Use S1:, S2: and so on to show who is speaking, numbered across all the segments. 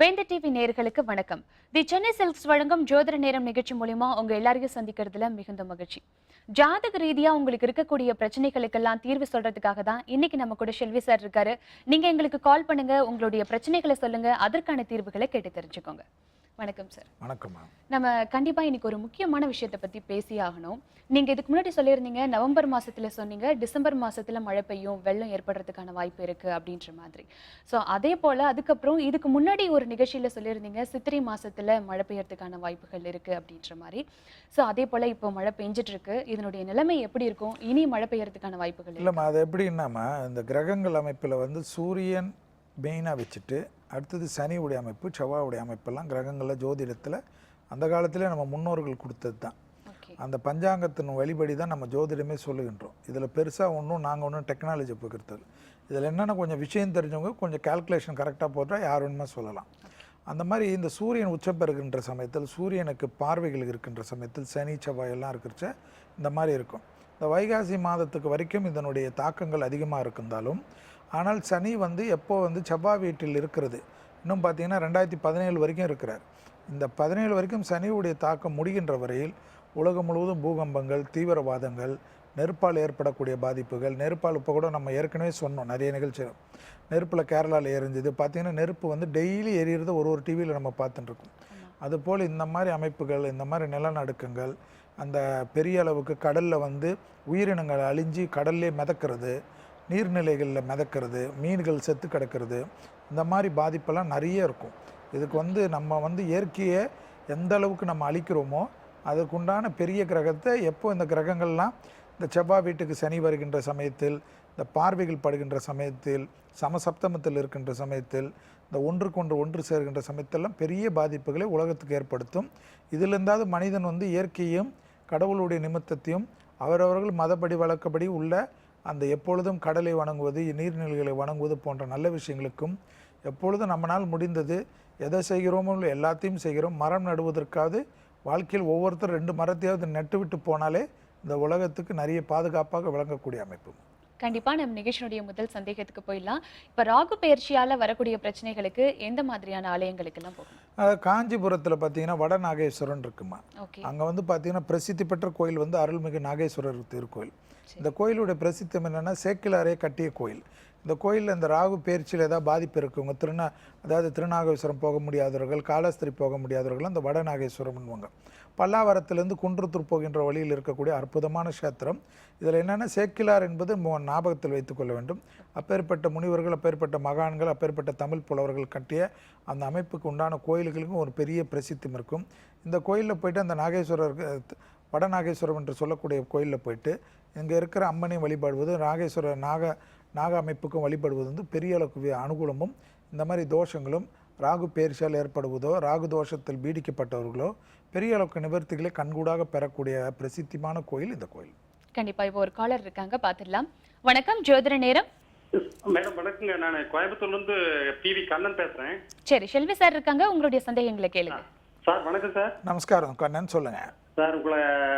S1: வேந்த TV நேயர்களுக்கு வணக்கம். தி Chennai silks வழங்கும் ஜோதிட நேரம் நிகழ்ச்சி மூலமா உங்க எல்லாரையும் சந்திக்கிறதுல மிகுந்த மகிழ்ச்சி. ஜாதக ரீதியா உங்களுக்கு இருக்கக்கூடிய பிரச்சனைகளுக்கெல்லாம் தீர்வு சொல்றதுக்காக தான் இன்னைக்கு நம்ம கூட செல்வி சார் இருக்காரு. நீங்க எங்களுக்கு கால் பண்ணுங்க, உங்களுடைய பிரச்சனைகளை சொல்லுங்க, அதற்கான தீர்வுகளை கேட்டு தெரிஞ்சுக்கோங்க. வணக்கம் சார்.
S2: வணக்கம்.
S1: நம்ம கண்டிப்பா இன்னைக்கு ஒரு முக்கியமான விஷயத்தை பத்தி பேசி ஆகணும். நீங்க இதுக்கு முன்னாடி சொல்லியிருந்தீங்க, நவம்பர் மாசத்துல சொன்னீங்க டிசம்பர் மாசத்துல மழை பெய்யும், வெள்ளம் ஏற்படுறதுக்கான வாய்ப்பு இருக்கு அப்படின்ற மாதிரி. ஸோ அதே போல அதுக்கப்புறம் இதுக்கு முன்னாடி ஒரு நிகழ்ச்சியில சொல்லியிருந்தீங்க சித்திரை மாசத்துல மழை பெய்யறதுக்கான வாய்ப்புகள் இருக்கு அப்படின்ற மாதிரி. ஸோ அதே போல இப்போ மழை பெஞ்சிட்டு இருக்கு. இதனுடைய நிலைமை எப்படி இருக்கும்? இனி மழை பெய்யறதுக்கான வாய்ப்புகள்
S2: இல்லைம்மா, அது எப்படின்னாமா இந்த கிரகங்கள் அமைப்பில் வந்து சூரியன் மெயினாக வச்சுட்டு அடுத்தது சனியுடைய அமைப்பு, செவ்வாயுடைய அமைப்பெல்லாம் கிரகங்களில் ஜோதிடத்தில் அந்த காலத்திலே நம்ம முன்னோர்கள் கொடுத்தது தான். அந்த பஞ்சாங்கத்தின் வழிபடி தான் நம்ம ஜோதிடமே சொல்லுகின்றோம். இதில் பெருசாக நாங்கள் ஒன்றும் டெக்னாலஜி போக்குறது. இதில் என்னென்ன கொஞ்சம் விஷயம் தெரிஞ்சவங்க கொஞ்சம் கால்குலேஷன் கரெக்டாக போட்டால் யார் வேணுமா சொல்லலாம். அந்த மாதிரி இந்த சூரியன் உச்சம் பெறுகின்ற சமயத்தில், சூரியனுக்கு பார்வைகள் இருக்கின்ற சமயத்தில் சனி செவ்வாய் எல்லாம் இருக்கிறச்ச இந்த மாதிரி இருக்கும். இந்த வைகாசி மாதத்துக்கு வரைக்கும் இதனுடைய தாக்கங்கள் அதிகமாக இருந்தாலும், ஆனால் சனி வந்து எப்போ வந்து செவ்வாய் வீட்டில் இருக்கிறது இன்னும் பார்த்திங்கன்னா 2017 வரைக்கும் இருக்கிறார். இந்த 17 வரைக்கும் சனியுடைய தாக்கம் முடிகின்ற வரையில் உலகம் முழுவதும் பூகம்பங்கள், தீவிரவாதங்கள், நெருப்பால் ஏற்படக்கூடிய பாதிப்புகள், நெருப்பால் இப்போ கூட நம்ம ஏற்கனவே சொன்னோம் நிறைய நிகழ்ச்சிகள். நெருப்பில் கேரளாவில் எரிஞ்சுது பார்த்திங்கன்னா, நெருப்பு வந்து டெய்லி எரியிறது ஒரு டிவியில் நம்ம பார்த்துட்டுருக்கோம். அதுபோல் இந்த மாதிரி அமைப்புகள், இந்த மாதிரி நிலநடுக்கங்கள், அந்த பெரிய அளவுக்கு கடலில் வந்து உயிரினங்கள் அழிஞ்சு கடல்லே மிதக்கிறது, நீர்நிலைகளில் மிதக்கிறது, மீன்கள் செத்து கிடக்கிறது, இந்த மாதிரி பாதிப்பெல்லாம் நிறைய இருக்கும். இதுக்கு வந்து நம்ம வந்து இயற்கையை எந்த அளவுக்கு நம்ம அழிக்கிறோமோ அதுக்குண்டான பெரிய கிரகத்தை எப்போ இந்த கிரகங்கள்லாம் இந்த செவ்வாய் வீட்டுக்கு சனி வருகின்ற சமயத்தில், இந்த பார்வைகள் படுகின்ற சமயத்தில், சமசப்தமத்தில் இருக்கின்ற சமயத்தில், இந்த ஒன்றுக்கொன்று ஒன்று சேர்கின்ற சமயத்தெல்லாம் பெரிய பாதிப்புகளை உலகத்துக்கு ஏற்படுத்தும். இதிலிருந்தாவது மனிதன் வந்து இயற்கையும் கடவுளுடைய நிமித்தத்தையும் அவரவர்கள் மதப்படி வழக்கப்படி உள்ள அந்த எப்பொழுதும் கடலை வணங்குவது, நீர்நிலைகளை வணங்குவது போன்ற நல்ல விஷயங்களுக்கும் எப்பொழுதும் நம்மளால் முடிந்தது எதை செய்கிறோமோ எல்லாத்தையும் செய்கிறோம். மரம் நடுவதற்காவது வாழ்க்கையில் ஒவ்வொருத்தர் 2 மரத்தையாவது நட்டு விட்டு போனாலே இந்த உலகத்துக்கு நிறைய பாதுகாப்பாக விளங்கக்கூடிய அமைப்பு.
S1: கண்டிப்பா நம்ம நிகழ்ச்சியினுடைய முதல் சந்தேகத்துக்கு போயிடலாம். இப்ப ராகு பயிற்சியால வரக்கூடிய பிரச்சனைகளுக்கு எந்த மாதிரியான ஆலயங்களுக்கு எல்லாம் போகணும்?
S2: காஞ்சிபுரத்தில் பார்த்தீங்கன்னா வட நாகேஸ்வரன் இருக்குமா. அங்கே வந்து பார்த்தீங்கன்னா பிரசித்தி பெற்ற கோயில் வந்து அருள்மிகு நாகேஸ்வரர் திருக்கோயில். இந்த கோயிலுடைய பிரசித்தம் என்னென்னா, சேக்கிலாரே கட்டிய கோயில். இந்த கோயிலில் இந்த ராகு பயிற்சியில் ஏதாவது பாதிப்பு இருக்குங்க, அதாவது திருநாகேஸ்வரம் போக முடியாதவர்கள், காலஸ்திரி போக முடியாதவர்கள் அந்த வட நாகேஸ்வரம்னுவாங்க. பல்லாவரத்திலேருந்து குன்றத்தூர் போகின்ற வழியில் இருக்கக்கூடிய அற்புதமான க்ஷேத்திரம். இதில் என்னென்னா, சேக்கிலார் என்பது ஞாபகத்தில் வைத்துக்கொள்ள வேண்டும். அப்பேற்பட்ட முனிவர்கள், அப்பேற்பட்ட மகான்கள், அப்பேற்பட்ட தமிழ் புலவர்கள் கட்டிய அந்த அமைப்புக்கு உண்டான கோயில்களுக்கும் ஒரு பெரிய பிரசித்தம் இருக்கும். இந்த கோயிலில் போய்ட்டு அந்த நாகேஸ்வரர், வட நாகேஸ்வரம் என்று சொல்லக்கூடிய கோயிலில் போயிட்டு இங்கே இருக்கிற அம்மனை வழிபடுவது, நாகேஸ்வரர் நாக அமைப்புக்கும் வழிபடுவது வந்து பெரிய அளவுக்கு அனுகூலமும், இந்த மாதிரி தோஷங்களும் ராகு பயிற்சியால் ஏற்படுவதோ, ராகு தோஷத்தில் பீடிக்கப்பட்டவர்களோ பெரிய அளவுக்கு நிவர்த்திகளை கண்கூடாக பெறக்கூடிய பிரசித்திமான கோயில் இந்த கோயில்.
S1: கண்டிப்பா. இப்போ ஒரு காலர் இருக்காங்க, பார்த்துடலாம். வணக்கம், ஜோதிட நேரம்.
S3: மேடம் வணக்கங்க, நான் கோயம்புத்தூர்ல இருந்து பிவி கண்ணன் பேசுறேன்.
S1: சரி, செல்வி சார் இருக்காங்க, உங்களுடைய சந்தேகங்களை கேளுங்க.
S3: சார் வணக்கம் சார்.
S2: நமஸ்காரம் கண்ணன், சொல்லுங்க
S3: சார்.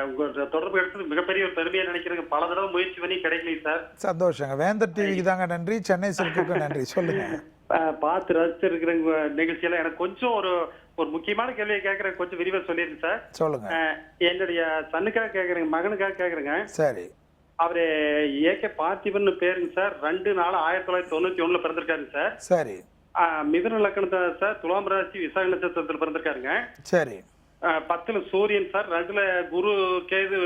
S3: உங்க தொடர்பு எடுத்தது மிகப்பெரிய ஒரு பெருமையா நினைக்கிறேங்க. பல தடவை முயற்சி பண்ணி கிடைக்கல சார்.
S2: சந்தோஷங்க. வேந்தர் டிவிக்கு தாங்க நன்றி, சென்னை சில்க்குக்கு நன்றி. சொல்லுங்க.
S3: பார்த்து ரசிச்சிருக்கிற நிகழ்ச்சியெல்லாம் எனக்கு கொஞ்சம் ஒரு முக்கியமான கேள்வியை கேட்கறேன், கொஞ்சம் விரிவா சொல்லிருங்க சார்.
S2: சொல்லுங்க.
S3: என்னுடைய சன்னுக்காக கேட்கறேங்க, மகனுக்காக கேட்கறேங்க.
S2: சரி.
S3: அவரு ஏகே பார்த்திபன் பேருங்க சார். 2/4/1991 பிறந்திருக்காருங்க சார்.
S2: சரி.
S3: மிதுன லக்னத்தை சார், துலாம் ராசி, விசாக நட்சத்திரத்தில் பிறந்திருக்காருங்க.
S2: சரி.
S3: 10ல சூரியன் சார், 2ல குரு கேது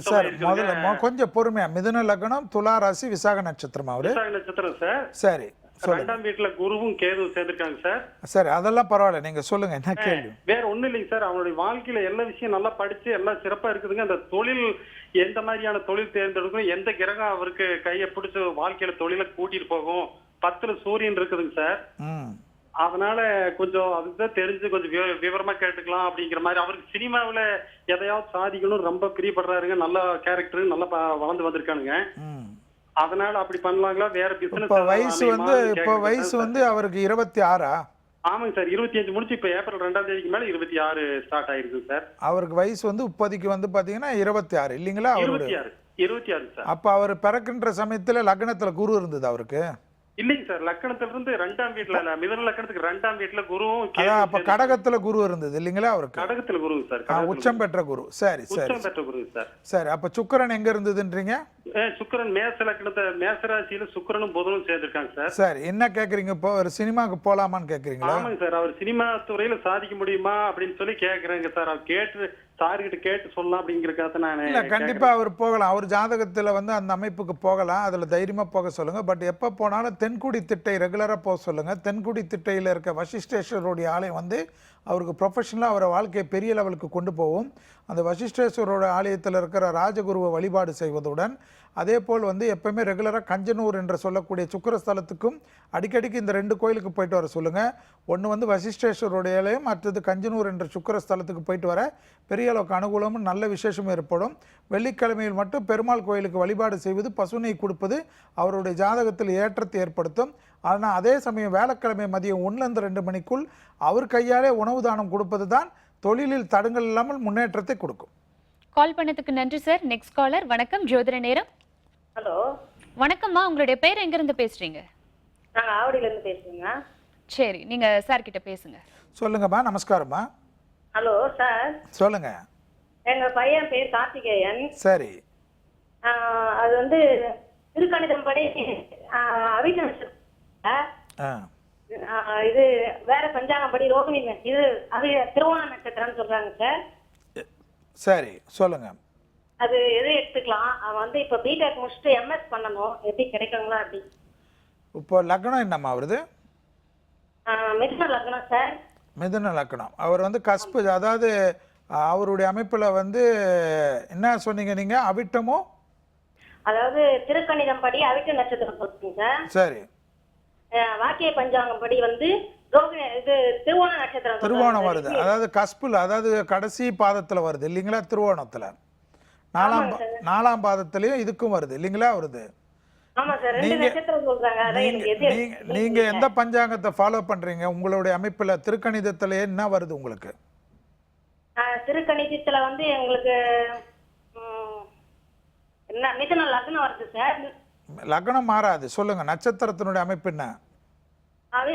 S2: சார். முதல்ல கொஞ்சம் பொறுமையா, மிதுன லக்னம், துலா ராசி, விசாக நட்சத்திரம். அவரு
S3: விசாக நட்சத்திரம் சார்.
S2: சரி.
S3: 2ஆம் வீட்டுல குருவும் கேதுவும் சேர்ந்திருக்காங்க சார்.
S2: சரி, அதெல்லாம் பரவாயில்ல, நீங்க சொல்லுங்க என்ன கேள்வி.
S3: வேற ஒண்ணும் இல்லைங்க சார். அவனுடைய வாழ்க்கையில எல்லா விஷயம் நல்லா படிச்சு எல்லாம் சிறப்பா இருக்குதுங்க. அந்த தொழில் எந்த மாதிரியான தொழில் தேர்ந்தெடுக்கும், எந்த கிரகம் அவருக்கு கையை பிடிச்ச வாழ்க்கையில தொழிலை கூட்டிட்டு போகும். 10ல சூரியன் இருக்குதுங்க சார். அதனால கொஞ்சம் அதுதான் தெரிஞ்சு கொஞ்சம் விவரமா கேட்டுக்கலாம் அப்படிங்கிற மாதிரி. அவருக்கு சினிமாவில எதையாவது சாதிக்கணும் ரொம்ப பிரியப்படுறாருங்க. நல்ல கேரக்டர், நல்லா வளர்ந்து வந்திருக்கானுங்க. அதனால அப்படி பண்ணலாங்களா? வேற பிசினஸ்
S2: வயசு வந்து அவருக்கு 26.
S3: ஆமாங்க சார், 25 முடிச்சு இப்ப ஏப்ரல் 2ஆம் தேதிக்கு மேல 26 ஸ்டார்ட் ஆயிருக்கு சார்.
S2: அவருக்கு வயசு வந்து இப்போதைக்கு வந்து பாத்தீங்கன்னா 26 இல்லீங்களா?
S3: 26 சார்.
S2: அப்ப அவர் பிறக்கின்ற சமயத்துல லக்னத்துல குரு இருந்தது அவருக்கு
S3: இல்லைங்க சார், லக்கணத்துல இருந்து 2ஆம் வீட்டுல இல்ல, மிதுன லக்கணத்துக்கு 2ஆம் வீட்டுல குருவும்
S2: அதான் அப்ப கடகத்துல குரு இருந்தது இல்லைங்களா அவருக்கு?
S3: கடகத்துல குரு சார்.
S2: உச்சம் பெற்ற குரு. சரி சரி
S3: உச்சம் பெற்ற குரு சார்.
S2: சரி, அப்ப சுக்கிரன் எங்க இருந்ததுன்றீங்க?
S3: சுக்கிரன் மேச லக்கணத்தை, மேசராசியில சுக்கிரனும் புதனும் சேர்ந்திருக்காங்க சார்.
S2: சரி, என்ன கேக்குறீங்க? இப்போ ஒரு சினிமாக்கு போலாமான்னு கேக்குறீங்களா?
S3: ஆமாங்க சார், அவர் சினிமா துறையில சாதிக்க முடியுமா அப்படின்னு சொல்லி கேக்குறேங்க சார். அவர் கேட்டு சார்கிட்ட கேட்டு சொல்லலாம் அப்படிங்கறதுக்காக நான்
S2: இல்ல, கண்டிப்பா அவர் போகலாம். அவர் ஜாதகத்துல வந்து அந்த அமைப்புக்கு போகலாம், அதுல தைரியமா போக சொல்லுங்க. பட் எப்ப போனாலும் தென்குடி திட்டை ரெகுலரா போக சொல்லுங்க. தென்குடி திட்டையில இருக்க வசிஷ்டேஸ்வரருடைய ஆலயம் வந்து அவருக்கு ப்ரொஃபஷனலாக அவரை வாழ்க்கையை பெரிய லெவலுக்கு கொண்டு போகும். அந்த வசிஷ்டேஸ்வரோட ஆலயத்தில் இருக்கிற ராஜகுருவை வழிபாடு செய்வதுடன் அதே போல் வந்து எப்பவுமே ரெகுலராக கஞ்சனூர் என்று சொல்லக்கூடிய சுக்கிரஸ்தலத்துக்கும் அடிக்கடிக்கு இந்த 2 கோயிலுக்கு போயிட்டு வர சொல்லுங்கள். ஒன்று வந்து வசிஷ்டேஸ்வரோடைய ஆலயம், மற்றது கஞ்சனூர் என்ற சுக்கிரஸ்தலத்துக்கு போயிட்டு வர பெரிய அளவுக்கு அனுகூலமும் நல்ல விசேஷமும் ஏற்படும். வெள்ளிக்கிழமையில் மட்டும் பெருமாள் கோயிலுக்கு வழிபாடு செய்வது, பசுனை கொடுப்பது அவருடைய ஜாதகத்தில் ஏற்றத்தை ஏற்படுத்தும். ஆனால் அதே சமயம் வேலைக்கிழமை மதியம் 1லேருந்து 2 மணிக்குள் அவர் கையாலே உணவு தானம் கொடுப்பது தான் தொழிலில் தடங்கள் இல்லாமல் முன்னேற்றத்தை கொடுக்கும்.
S1: கால் பண்ணதுக்கு நன்றி சார். Next caller. வணக்கம், ஜோதிட நேரம்.
S4: ஹலோ,
S1: வணக்கம்மா, உங்களுடைய பேர் எங்க இருந்து பேசுறீங்க?
S4: நாங்கள் ஆவடியில இருந்து பேசுறேங்க.
S1: சரி, நீங்க சார் கிட்ட பேசுங்க.
S2: சொல்லுங்கம்மா. நமஸ்காரம்மா.
S4: ஹலோ சார்,
S2: சொல்லுங்க.
S4: எங்க பையன் பேர் கார்த்திகேயன்.
S2: சரி.
S4: அது வந்து திருக்கணிதம் படி அவிட்ட நட்சத்திரம், இது வேற பஞ்சாங்கம் படி ரோகிணி இது அது திருவோண நட்சத்திரம்னு சொல்றாங்க சார்.
S2: சரி, சொல்லுங்க.
S4: அது எது எடுத்துக்கலாம்? அவன் வந்து இப்ப பிடெக் முடிச்சுட்டு எம்எஸ் பண்ணணும், எப்படி கிடைக்குங்களா? அப்படி
S2: இப்போ லக்னம் என்னம்மா வருது?
S4: மிதுன லக்னம் சார்.
S2: மிதுன லக்னம். அவர் வந்து கஸ்பு, அதாவது அவருடைய அமைப்பில் வந்து என்ன சொன்னீங்க நீங்க? அவிட்டமோ,
S4: அதாவது திருக்கணிதம் படி அவிட்ட நட்சத்திரம் சொல்றீங்க சார்.
S2: சரி.
S4: வாக்கிய பஞ்சாங்கம் படி வந்து ரோகிணி இது திருவோண நட்சத்திரம்.
S2: திருவோணம் வருது, அதாவது கஸ்புல, அதாவது கடைசி பாதத்துல வருது இல்லைங்களா? திருவோணத்துல 4ஆம் பாதத்திலையும் இதுக்கும் வருது இல்லைங்களா? வருது.
S4: ஆமா சார், 2 நட்சத்திரம் சொல்றாங்க. அத எனக்கு எது
S2: நீங்க எந்த பஞ்சாங்கத்தை ஃபாலோ பண்றீங்க? உங்களுடைய அமைப்புல திருக்கணிதத்துல என்ன வருது உங்களுக்கு?
S4: திருக்கணிதத்துல வந்து எங்களுக்கு என்ன மிதுன லக்னம் வருது சார்.
S2: லக்னம் மாறாது, சொல்லுங்க. நட்சத்திரத்தினுடைய அமைப்பு என்ன?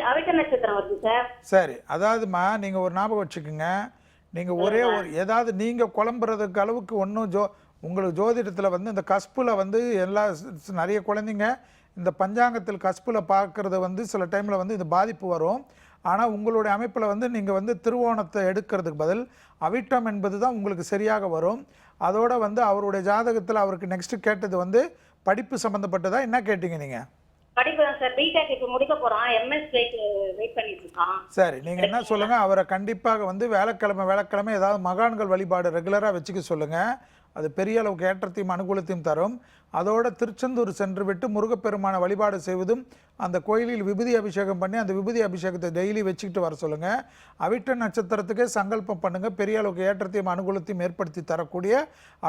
S4: அவிட்ட நட்சத்திரம் வருது சார்.
S2: சரி, அதாவதுமா நீங்க ஒரு ஞாபகம் வச்சுக்கோங்க. நீங்க ஒரே ஒரு ஏதாவது நீங்க குழம்புறதுக்கு அளவுக்கு ஒன்றும் உங்களுக்கு ஜோதிடத்தில் வந்து இந்த கஸ்புல வந்து எல்லா நிறைய குழந்தைங்க இந்த பஞ்சாங்கத்தில் கஸ்புல பார்க்கறது வந்து சில டைமில் வந்து இது பாதிப்பு வரும். ஆனால் உங்களுடைய அமைப்பில் வந்து நீங்கள் வந்து திருவோணத்தை எடுக்கிறதுக்கு பதில் அவிட்டம் என்பது தான் உங்களுக்கு சரியாக வரும். அதோட வந்து அவருடைய ஜாதகத்தில் அவருக்கு நெக்ஸ்ட் கேட்டது வந்து படிப்பு சம்மந்தப்பட்டதா? என்ன கேட்டீங்க நீங்கள்?
S4: படிப்பு தான் சார், பிடெக் இப்போ முடிக்க போறான், எம்எஸ் வெயிட் பண்ணிட்டு இருக்கான்.
S2: சரி, நீங்க என்ன சொல்லுங்க, அவரை கண்டிப்பாக வந்து வேலைக்கிழமை ஏதாவது மகான்கள் வழிபாடு ரெகுலரா வச்சுக்க சொல்லுங்க. அது பெரிய அளவுக்கு ஏற்றத்தையும் அனுகூலத்தையும் தரும். அதோட திருச்செந்தூர் சென்று விட்டு முருகப்பெருமான வழிபாடு செய்வதும், அந்த கோயிலில் விபூதி அபிஷேகம் பண்ணி அந்த விபூதி அபிஷேகத்தை டெய்லி வச்சுக்கிட்டு வர சொல்லுங்க. அவிட்ட நட்சத்திரத்துக்கே சங்கல்பம் பண்ணுங்க. பெரிய அளவுக்கு ஏற்றத்தையும் அனுகூலத்தையும் ஏற்படுத்தி தரக்கூடிய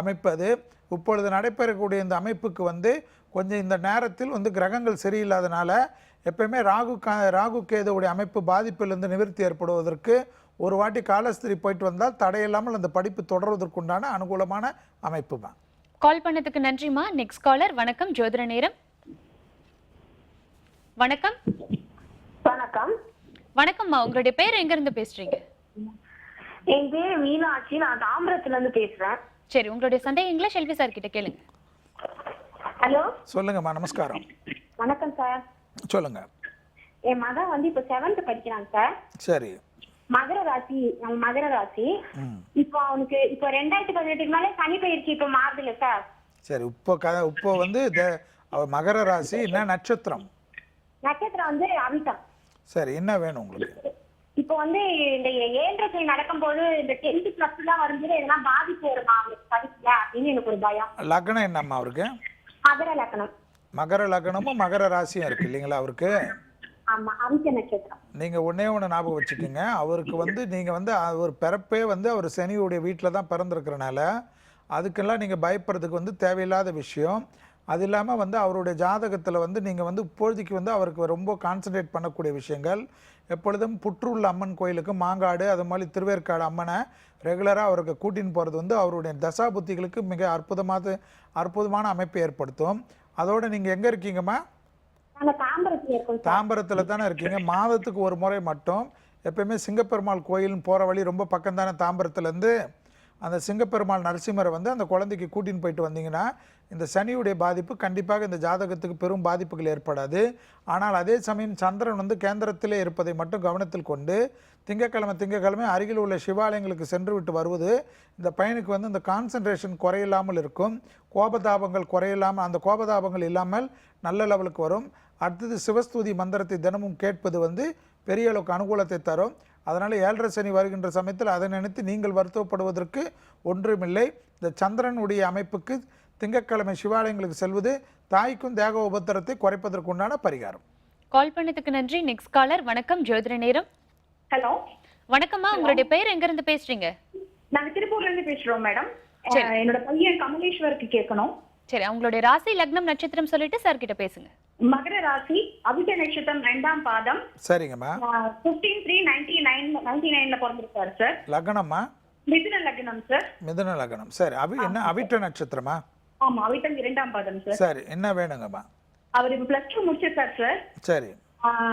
S2: அமைப்பு அது. இப்பொழுது நடைபெறக்கூடிய இந்த அமைப்புக்கு வந்து கொஞ்சம் இந்த நேரத்தில் வந்து கிரகங்கள் சரியில்லாதனால எப்பயுமே ராகு கேதுவுடைய அமைப்பு பாதிப்பிலிருந்து நிவர்த்தி ஏற்படுவதற்கு ஒரு வாட்டி காலஸ்திரி போயிட்டு வந்தால் தடையில்லாமல் அந்த படிப்பு தொடர்வதற்குண்டான அனுகூலமான அமைப்பு தான்.
S1: கால் பண்ணதுக்கு நன்றிமா. Next caller. வணக்கம், ஜோதிட நேரம். வணக்கம்.
S4: வணக்கம்.
S1: வணக்கம்மா, உங்களுடைய பேர் எங்க இருந்து பேசுறீங்க?
S4: என் பேர் மீனாட்சி, நான் தாம்பரத்துல இருந்து பேசுறேன்.
S1: சரி, உங்களுடைய சந்தேகங்களை செல்வி சார் கிட்ட கேளுங்க.
S4: ஹலோ,
S2: சொல்லுங்கம்மா. நமஸ்காரம்.
S4: வணக்கம் சார்.
S2: சொல்லுங்க.
S4: என் மகன் வந்து இப்ப 7th படிக்கிறான் சார்.
S2: சரி.
S4: மகர ராசி. இப்போ அவனுக்கு இப்போ 2018 மேலே சனி பயிற்சி இப்போ மாறுதுல சார்.
S2: சரி, இப்போ வந்து மகர ராசி என்ன நட்சத்திரம்?
S4: நட்சத்திரம் வந்து அவிட்டம்.
S2: சரி, என்ன வேணும் உங்களுக்கு?
S4: இப்போ வந்து இந்த 7.5 நடக்கும்போது இந்த 10th plus எல்லாம் வரும்போது இதெல்லாம் பாதிப்பு வருமா அவனுக்கு படிக்கல அப்படின்னு எனக்கு ஒரு பயம்.
S2: லக்னம் என்னம்மா அவருக்கு?
S4: மகர லக்னம்.
S2: மகர லக்னமும் மகர ராசியும் இருக்கு இல்லைங்களா அவருக்கு?
S4: ஆமா, அவிட்ட நட்சத்திரம்.
S2: நீங்க ஒண்ணே ஞாபகம் வச்சுக்கோங்க. அவருக்கு வந்து நீங்க வந்து ஒரு பிறப்பே வந்து அவர் சனியுடைய வீட்டில் தான் பிறந்திருக்கிறனால அதுக்கெல்லாம் நீங்க பயப்படுறதுக்கு வந்து தேவையில்லாத விஷயம். அது இல்லாமல் வந்து அவருடைய ஜாதகத்தில் வந்து நீங்கள் வந்து இப்பொழுதைக்கு வந்து அவருக்கு ரொம்ப கான்சன்ட்ரேட் பண்ணக்கூடிய விஷயங்கள் எப்பொழுதும் புற்றுள்ள அம்மன் கோயிலுக்கு மாங்காடு அது மாதிரி திருவேற்காடு அம்மனை ரெகுலராக அவருக்கு கூட்டின்னு போகிறது வந்து அவருடைய தசா புத்திகளுக்கு மிக அற்புதமான அமைப்பை ஏற்படுத்தும். அதோடு நீங்கள் எங்கே இருக்கீங்கம்மா?
S4: நாங்க தாம்பரத்துல இருக்கோம் சார்.
S2: தாம்பரத்தில் தானே இருக்கீங்க. மாதத்துக்கு ஒரு முறை மட்டும் எப்பயுமே சிங்கப்பெருமாள் கோயில்னு போகிற வழி ரொம்ப பக்கம் தானே தாம்பரத்துலேருந்து. அந்த சிங்கப்பெருமாள் நரசிம்மரை வந்து அந்த குழந்தைக்கு கூட்டின்னு போயிட்டு வந்தீங்கன்னா இந்த சனியுடைய பாதிப்பு கண்டிப்பாக இந்த ஜாதகத்துக்கு பெரும் பாதிப்புகள் ஏற்படாது. ஆனால் அதே சமயம் சந்திரன் வந்து கேந்திரத்திலே இருப்பதை மட்டும் கவனத்தில் கொண்டு திங்கக்கிழமை அருகில் உள்ள சிவாலயங்களுக்கு சென்று விட்டு வருவது இந்த பையனுக்கு வந்து இந்த கான்சன்ட்ரேஷன் குறையில்லாமல் இருக்கும், கோபதாபங்கள் குறையில்லாமல், அந்த கோபதாபங்கள் இல்லாமல் நல்ல லெவலுக்கு வரும். அடுத்தது சிவஸ்துதி மந்திரத்தை தினமும் கேட்பது வந்து பெரிய அளவுக்கு அனுகூலத்தை தரும். அதனால் 7.5 சனி வருகின்ற சமயத்தில் அதை நினைத்து நீங்கள் வருத்தப்படுவதற்கு ஒன்றுமில்லை. இந்த சந்திரனுடைய அமைப்புக்கு திங்கட்கிழமை சிவாலயங்களுக்கு செல்வது தாய்க்கும் தேக உபத்திரத்தை குறைப்பதற்கு உண்டான பரிகாரம்.
S1: கால் பண்ணதுக்கு நன்றி. Next caller. வணக்கம், ஜோதிட நேரம்.
S4: ஹலோ,
S1: வணக்கம்மா, உங்களுடைய பெயர் எங்க இருந்து பேசுறீங்க?
S4: நாங்க திருப்பூர்ல இருந்து பேசுறோம் மேடம்.
S1: சரி.
S4: என்னோட பையன் கமலேஸ்வருக்கு கேட்கணும்.
S1: சரி, அவங்களுடைய ராசி லக்னம் நட்சத்திரம் சொல்லிட்டு சார் கிட்ட பேசுங்க.
S4: மகர ராசி, அவிட்ட நட்சத்திரம் 2ஆம் பாதம்.
S2: சரிங்கம்மா.
S4: 15/3/99 பிறந்திருக்காரு சார்.
S2: லக்னம்மா?
S4: மிதுன லக்னம் சார்.
S2: மிதுன லக்னம். சரி, என்ன அவிட்ட நட்சத்திரமா?
S4: ஆமா, அவிட்டம் 2ஆம் பாதம் சார்.
S2: சரி, என்ன வேணுங்கம்மா?
S4: அவர் இப்ப +2 முடிச்சிருக்காரு சார்.
S2: சரி.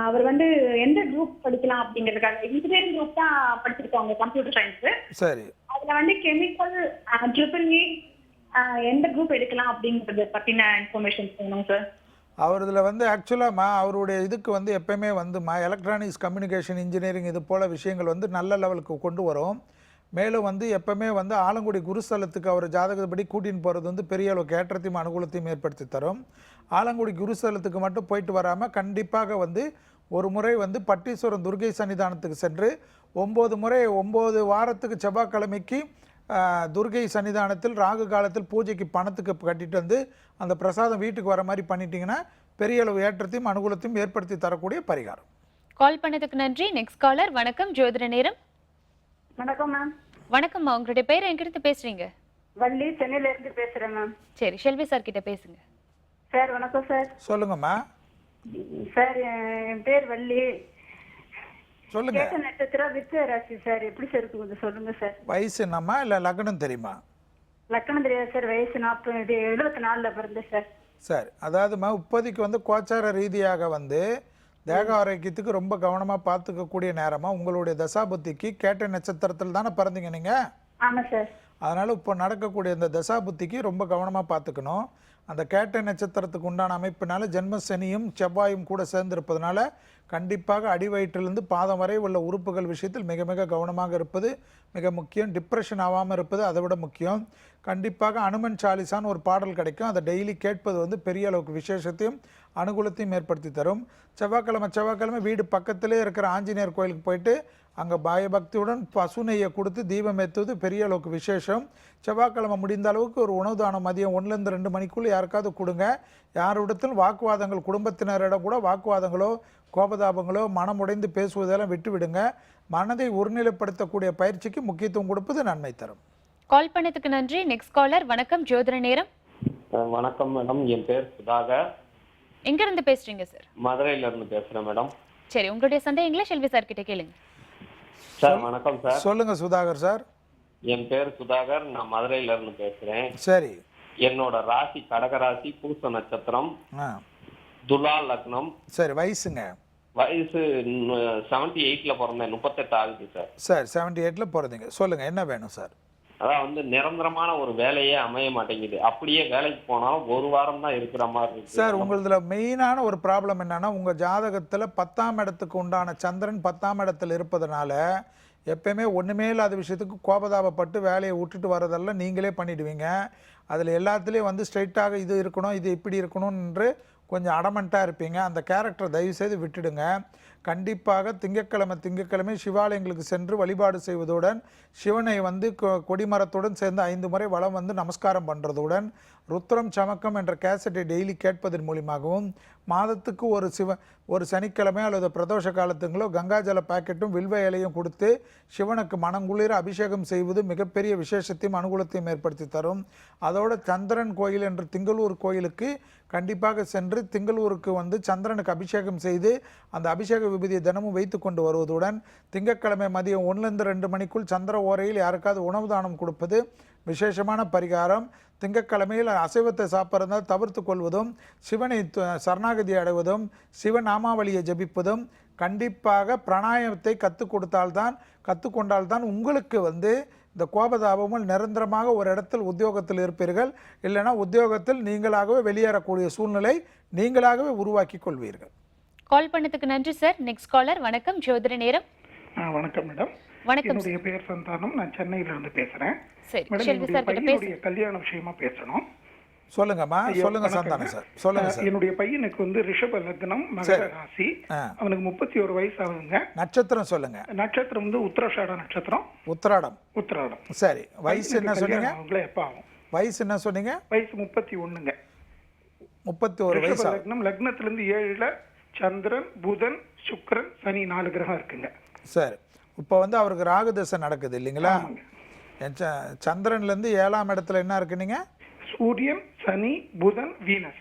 S4: அவர் வந்து எந்த குரூப் படிக்கலாம் அப்படிங்கிறதுக்காக இன்ஜினியரிங் குரூப் தான் படிச்சிருக்காங்க, கம்ப்யூட்டர் சயின்ஸ்.
S2: சரி.
S4: அதுல வந்து கெமிக்கல் EEE எந்த குரூப் எடுக்கலாம் அப்படிங்கறத பத்தின இன்ஃபர்மேஷன் வேணும் சார்.
S2: அவரதுல வந்து ஆக்சுவலாமா அவருடைய இதுக்கு வந்து எப்பயுமே வந்துமா எலக்ட்ரானிக்ஸ் கம்யூனிகேஷன் இன்ஜினியரிங் இது போல விஷயங்கள் வந்து நல்ல லெவலுக்கு கொண்டு வரும். மேலும் வந்து எப்பவுமே வந்து ஆலங்குடி குருஸ்தலத்துக்கு அவர் ஜாதகப்படி கூட்டின்னு போகிறது வந்து பெரிய அளவுக்கு ஏற்றத்தையும் அனுகூலத்தையும் ஏற்படுத்தி தரும். ஆலங்குடி குருஸ்தலத்துக்கு மட்டும் போயிட்டு வராமல் கண்டிப்பாக வந்து ஒரு முறை வந்து பட்டீஸ்வரம் துர்கை சன்னிதானத்துக்கு சென்று 9 முறை 9 வாரத்துக்கு செவ்வாய்க்கிழமைக்கு துர்கை சன்னிதானத்தில் ராகு காலத்தில் பூஜைக்கு பணத்துக்கு கட்டிட்டு வந்து அந்த பிரசாதம் வீட்டுக்கு வர மாதிரி பண்ணிட்டீங்கன்னா பெரிய அளவு ஏற்றத்தையும் அனுகூலத்தையும் ஏற்படுத்தி தரக்கூடிய பரிகாரம்.
S1: கால் பண்ணதுக்கு நன்றி. Next caller. வணக்கம், ஜோதிட நேரம்.
S4: வணக்கம் மேம்.
S1: வணக்கம்மா, உங்களுடைய பேர் எங்க இருந்து பேசுறீங்க?
S4: வள்ளி, சென்னையில இருந்து பேசுறேன் மேம்.
S1: சரி, ஷெல்வி சார் கிட்ட பேசுங்க.
S4: சார் வணக்கம் சார்.
S2: சொல்லுங்கம்மா.
S4: சார் என் பேர் வள்ளி.
S2: சொல்லுங்க.
S4: கேட்ட நட்சத்திரம் விருச்சிக ராசி சார். எப்படி சார் இருக்கு கொஞ்சம் சொல்லுங்க சார்.
S2: வயசு என்னம்மா, இல்லை லக்னம் தெரியுமா?
S4: லக்கணம் தெரியாது சார். வயசு 74ல பிறந்தேன் சார்.
S2: சரி, அதாவதுமா இப்போதைக்கு வந்து கோச்சார ரீதியாக வந்து தேக ஆரோக்கியத்துக்கு ரொம்ப கவனமாக பார்த்துக்கக்கூடிய நேரமாக உங்களுடைய தசாபுத்திக்கு கேட்ட நட்சத்திரத்தில் தானே பிறந்தீங்க நீங்கள்?
S4: ஆமாம் சார்.
S2: அதனால் இப்போ நடக்கக்கூடிய இந்த தசாபுத்திக்கு ரொம்ப கவனமாக பார்த்துக்கணும். அந்த கேட்ட நட்சத்திரத்துக்கு உண்டான அமைப்பினால ஜென்ம சனியும் செவ்வாயும் கூட சேர்ந்திருப்பதனால கண்டிப்பாக அடிவயிற்றிலிருந்து பாதம் வரை உள்ள உறுப்புகள் விஷயத்தில் மிக மிக கவனமாக இருப்பது மிக முக்கியம். டிப்ரெஷன் ஆகாமல் இருப்பது அதை விட முக்கியம். கண்டிப்பாக அனுமன் சாலிசான்னு ஒரு பாடல் கிடைக்கும், அதை டெய்லி கேட்பது வந்து பெரிய அளவுக்கு விசேஷத்தையும் அனுகூலத்தையும் ஏற்படுத்தி தரும். செவ்வாய்க்கிழமை வீடு பக்கத்திலே இருக்கிற ஆஞ்சநேயர் கோயிலுக்கு போயிட்டு அங்கே பயபக்தியுடன் பசு நெய்யை கொடுத்து தீபம் ஏற்றுவது பெரிய அளவுக்கு விசேஷம். செவ்வாய்க்கிழமை முடிந்த அளவுக்கு ஒரு உணவு தானம் மதியம் 1லேருந்து 2 மணிக்குள்ளே யாருக்காவது கொடுங்க. யாரிடத்திலும் வாக்குவாதங்கள், குடும்பத்தினரிடம் கூட வாக்குவாதங்களோ கோபதாபங்களோ மனம் உடைந்து பேசுவதெல்லாம் விட்டு விடுங்க. மனதை ஒருநிலைப்படுத்தக்கூடிய பயிற்சிக்கு முக்கியத்துவம் கொடுப்பது நன்மை தரும்.
S1: கால் பண்ணதுக்கு நன்றி. Next caller. வணக்கம், ஜோதிட நேரம்.
S5: வணக்கம் மேடம், என் பேர் சுதாகர்.
S1: எங்க இருந்து பேசுறீங்க சார்?
S5: மதுரையில இருந்து பேசுறேன் மேடம்.
S1: சரி, உங்களுடைய சந்தேகங்களை ஷெல்வி சார் கிட்ட கேளுங்க.
S5: சார் வணக்கம் சார்.
S2: சொல்லுங்க சுதாகர் சார்.
S5: என் பேர் சுதாகர், நான் மதுரையில இருந்து பேசுறேன்.
S2: சரி.
S5: என்னோட ராசி கடகராசி, பூச நட்சத்திரம், துலா லக்னம்.
S2: சரி, வயசுங்க?
S5: வயசு 78ல பிறந்தேன், 38 ஆகுது சார்.
S2: சார் 78ல பிறந்தீங்க. சொல்லுங்க, என்ன வேணும் சார்?
S5: அதான் வந்து நிரந்தரமான ஒரு வேலையே அமைய மாட்டேங்குது. அப்படியே வேலைக்கு போனாலும் 1 வாரம் தான் இருக்கிற மாதிரி இருக்கு
S2: சார். உங்களதுல மெயினான ஒரு ப்ராப்ளம் என்னன்னா உங்க ஜாதகத்துல 10ஆம் இடத்துக்கு உண்டான சந்திரன் 10ஆம் இடத்துல இருப்பதனால எப்பயுமே ஒண்ணுமே இல்லாத விஷயத்துக்கு கோபதாபப்பட்டு வேலையை விட்டுட்டு வரதெல்லாம் நீங்களே பண்ணிடுவீங்க. அதில் எல்லாத்துலேயும் வந்து ஸ்ட்ரைட்டாக இது இருக்கணும் இது இப்படி இருக்கணும்ன்று கொஞ்சம் அடமெண்ட்டாக இருப்பீங்க. அந்த கேரக்டரை தயவுசெய்து விட்டுடுங்க. கண்டிப்பாக திங்கட்கிழமை சிவாலயங்களுக்கு சென்று வழிபாடு செய்வதுடன் சிவனை வந்து கொடிமரத்துடன் சேர்ந்து 5 முறை வலம் வந்து நமஸ்காரம் பண்ணுறதுடன் ருத்ரம் சமக்கம் என்ற கேசட்டை டெய்லி கேட்பதன் மூலியமாகவும் மாதத்துக்கு ஒரு சனிக்கிழமை அல்லது பிரதோஷ காலத்துங்களோ கங்காஜல பாக்கெட்டும் வில்வ இலையும் கொடுத்து சிவனுக்கு மனங்குளிர அபிஷேகம் செய்வது மிகப்பெரிய விசேஷத்தையும் அனுகூலத்தையும் ஏற்படுத்தி தரும். அதோட சந்திரன் கோயில் என்ற திங்களூர் கோயிலுக்கு கண்டிப்பாக சென்று திங்களூருக்கு வந்து சந்திரனுக்கு அபிஷேகம் செய்து அந்த அபிஷேக விபூதியை தினமும் வைத்து கொண்டு வருவதுடன் திங்கட்கிழமை மதியம் 1-2 மணிக்குள் சந்திர ஓரையில் யாருக்காவது உணவு தானம் கொடுப்பது விசேஷமான பரிகாரம். திங்கட்கிழமையில் அசைவத்தை சாப்பிட்றதால் தவிர்த்து கொள்வதும், சிவனை சரணாகதி அடைவதும், சிவநாமாவளியை ஜபிப்பதும், கண்டிப்பாக பிராணாயமத்தை கற்றுக்கொண்டால்தான் உங்களுக்கு இந்த கோபதாபமும் நிரந்தரமாக ஒரு இடத்தில் உத்தியோகத்தில் இருப்பீர்கள். இல்லைனா உத்தியோகத்தில் நீங்களாகவே வெளியேறக்கூடிய சூழ்நிலை நீங்களாகவே உருவாக்கி கொள்வீர்கள்.
S1: கால் பண்ணதுக்கு நன்றி சார். Next caller. வணக்கம், ஜோதிட நேரம்.
S6: வணக்கம் மேடம்.
S1: வணக்கம்.
S6: என்னுடைய பெயர் சந்தானம். நான் சென்னையில இருந்து பேசுறேன்.
S1: சரி,
S6: மேடம்,
S1: செல்வி சார் கிட்ட
S6: என்னுடைய கல்யாண விஷயமா பேசணும்.
S2: சொல்லுங்கம்மா. சொல்லுங்க சந்தானம் சார். சொல்லுங்க சார்.
S6: என்னுடைய பையனுக்கு ரிஷப லக்னம், மகர ராசி. அவனுக்கு 31 வயசு ஆகுதுங்க.
S2: நட்சத்திரம் சொல்லுங்க. நட்சத்திரம்
S6: உத்திராஷாட நட்சத்திரம். உத்திராடம்.
S2: சரி, வயசு என்ன சொன்னீங்க?
S6: எப்ப ஆகும்?
S2: வயசு என்ன சொன்னீங்க?
S6: வயசு 31ங்க.
S2: 31 வயசு.
S6: லக்னம். லக்னத்துல இருந்து 7ல சந்திரன், புதன், சுக்கிரன், சனி 4 கிரகம் இருக்குங்க.
S2: சரி, இப்போ அவருக்கு ராகு தசை நடக்குது இல்லைங்களா? சந்திரன்ல இருந்து 7ஆம் இடத்துல என்ன இருக்கு? நீங்க
S6: சூரியன், சனி, புதன், வீனஸ்.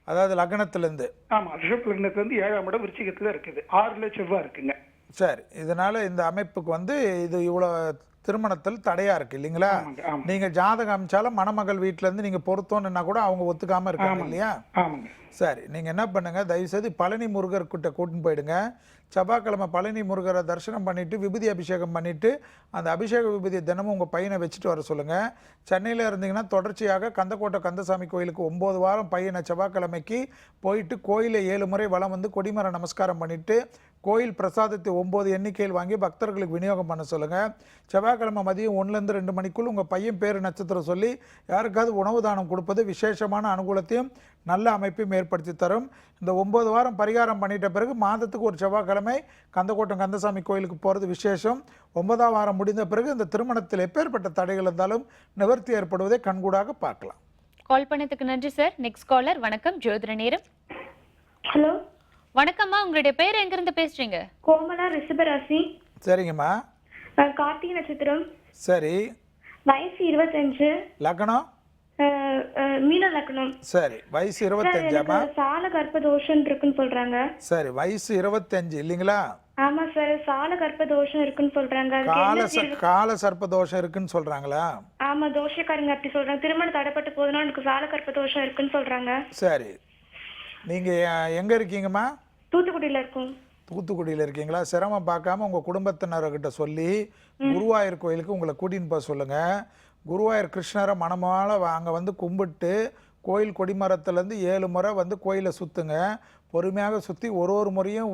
S2: அதாவது லக்னத்திலிருந்து.
S6: ஆமா, ரிஷப் லக்னத்துல இருந்து 7ஆம் இடம் விருச்சிகத்துல இருக்குது. 6ல செவ்வாய் இருக்குங்க.
S2: சரி, இதனால இந்த அமைப்புக்கு இது இவ்வளவு திருமணத்தில் தடையா இருக்கு இல்லைங்களா? நீங்க ஜாதகம் அமைச்சாலும் மணமகள் வீட்டுல இருந்து நீங்க பொருத்தோம்னா கூட அவங்க ஒத்துக்காம இருக்காங்க இல்லையா? சரி, நீங்க என்ன பண்ணுங்க, தயவுசெய்து பழனி முருகர் கிட்ட கூட்டின்னு போயிடுங்க. செவ்வாய்க்கிழமை பழனி முருகரை தரிசனம் பண்ணிட்டு விபூதி அபிஷேகம் பண்ணிட்டு அந்த அபிஷேக விபூதியை தினமும் உங்க பையனை வச்சுட்டு வர சொல்லுங்க. சென்னையில இருந்தீங்கன்னா தொடர்ச்சியாக கந்தக்கோட்டை கந்தசாமி கோயிலுக்கு 9 வாரம் பையனை செவ்வாய்க்கிழமைக்கு போயிட்டு கோயிலை 7 முறை வலம் கொடிமர நமஸ்காரம் பண்ணிட்டு கோயில் பிரசாதத்தை 9 எண்ணிக்கையில் வாங்கி பக்தர்களுக்கு விநியோகம் பண்ண சொல்லுங்க. செவ்வாய்க்கிழமை மதியம் 1-2 மணிக்குள் உங்க பையன் பேரு நட்சத்திரம் சொல்லி யாருக்காவது உணவு தானம் கொடுப்பது விசேஷமான அனுகூலத்தையும் நல்ல அமைப்பையும் ஏற்படுத்தி தரும். இந்த 9 வாரம் பரிகாரம் பண்ணிட்ட பிறகு மாதத்துக்கு ஒரு செவ்வாய்க்கிழமை கந்தக்கோட்டம் கந்தசாமி கோயிலுக்கு போகிறது விசேஷம். 9ஆம் வாரம் முடிந்த பிறகு இந்த திருமணத்தில் எப்பேற்பட்ட தடைகள் இருந்தாலும் நிவர்த்தி ஏற்படுவதை கண்கூடாக பார்க்கலாம்.
S1: கால் பண்ணதுக்கு நன்றி சார். Next caller. வணக்கம், ஜோதிட நேரம்.
S4: ஹலோ,
S1: வணக்கம்மா. உங்களுடைய பேர் எங்க இருந்து பேசுறீங்க?
S4: கோமலா, ரிஷபராசி.
S2: சரிங்கம்மா.
S4: கார்த்திகை நட்சத்திரம்.
S2: சரி.
S4: வயசு 25.
S2: லக்னம்
S4: மீன லக்னம்.
S2: சரி, வயசு 25.
S4: சால கர்ப்ப தோஷம் இருக்குன்னு சொல்றாங்க.
S2: சரி, வயசு 25 இல்லைங்களா?
S4: ஆமா சார், சால கர்ப்ப தோஷம் இருக்குன்னு சொல்றாங்க.
S2: கால சர்ப்ப தோஷம் இருக்குன்னு சொல்றாங்களா?
S4: ஆமா, தோஷக்காரங்க அப்படி சொல்றாங்க. திருமணம் தடைப்பட்டு போதுனா எனக்கு சால கர்ப்ப தோஷம் இருக்குன்னு சொல்றாங்க.
S2: சரி, நீங்க எங்க இருக்கீங்கம்மா?
S4: தூத்துக்குடியில இருக்கும்.
S2: தூத்துக்குடியில் இருக்கீங்களா? சிரமம் பார்க்காம உங்க குடும்பத்தினர்கிட்ட சொல்லி குருவாயூர் கோயிலுக்கு உங்களை கூட்டின்னு போக சொல்லுங்க. குருவாயூர் கிருஷ்ணரை மனமால அங்கே கும்பிட்டு கோயில் கொடிமரத்துலேருந்து 7 முறை கோயிலை சுற்றுங்க. பொறுமையாக சுற்றி ஒரு முறையும்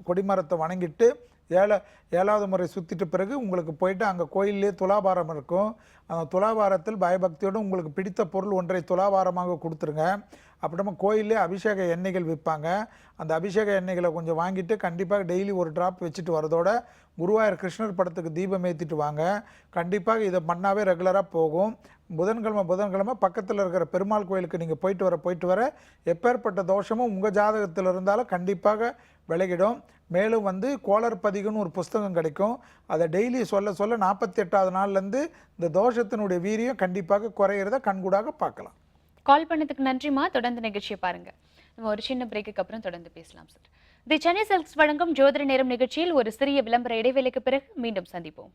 S2: கொடிமரத்தை வணங்கிட்டு 7வது முறை சுற்றிட்ட பிறகு உங்களுக்கு போயிட்டு அங்கே கோயிலே துலாபாரம் இருக்கும். அந்த துலாபாரத்தில் பயபக்தியோடு உங்களுக்கு பிடித்த பொருள் ஒன்றை துலாபாரமாக கொடுத்துருங்க. அப்புறமா கோயிலே அபிஷேக எண்ணெய்கள் விற்பாங்க. அந்த அபிஷேக எண்ணெய்களை கொஞ்சம் வாங்கிட்டு கண்டிப்பாக டெய்லி ஒரு ட்ராப் வச்சுட்டு வரதோட குருவாயூர் கிருஷ்ணர் படத்துக்கு தீபம் ஏற்றிட்டு வாங்க. கண்டிப்பாக இதை பண்ணாவே ரெகுலராக போகும். புதன்கிழமை பக்கத்தில் இருக்கிற பெருமாள் கோயிலுக்கு நீங்கள் போயிட்டு வர எப்பேற்பட்ட தோஷமும் உங்கள் ஜாதகத்தில் இருந்தாலும் கண்டிப்பாக விலகிடும். மேலும் கோளர் பதிகன்னு ஒரு புஸ்தகம் கிடைக்கும். அதை டெய்லி சொல்ல 48வது நாள்லேருந்து இந்த தோஷத்தினுடைய வீரியம் கண்டிப்பாக குறையிறத கண்கூடாக பார்க்கலாம்.
S1: கால் பண்ணதுக்கு நன்றிமா. தொடர்ந்து நிகழ்ச்சியை பாருங்க. நம்ம ஒரு சின்ன பிரேக்குக்கு அப்புறம் தொடர்ந்து பேசலாம் சார். தி சென்னை சில்க்ஸ் வழங்கும் ஜோதிட நேரம் நிகழ்ச்சியில் ஒரு சிறிய விளம்பர இடைவேளைக்கு பிறகு மீண்டும் சந்திப்போம்.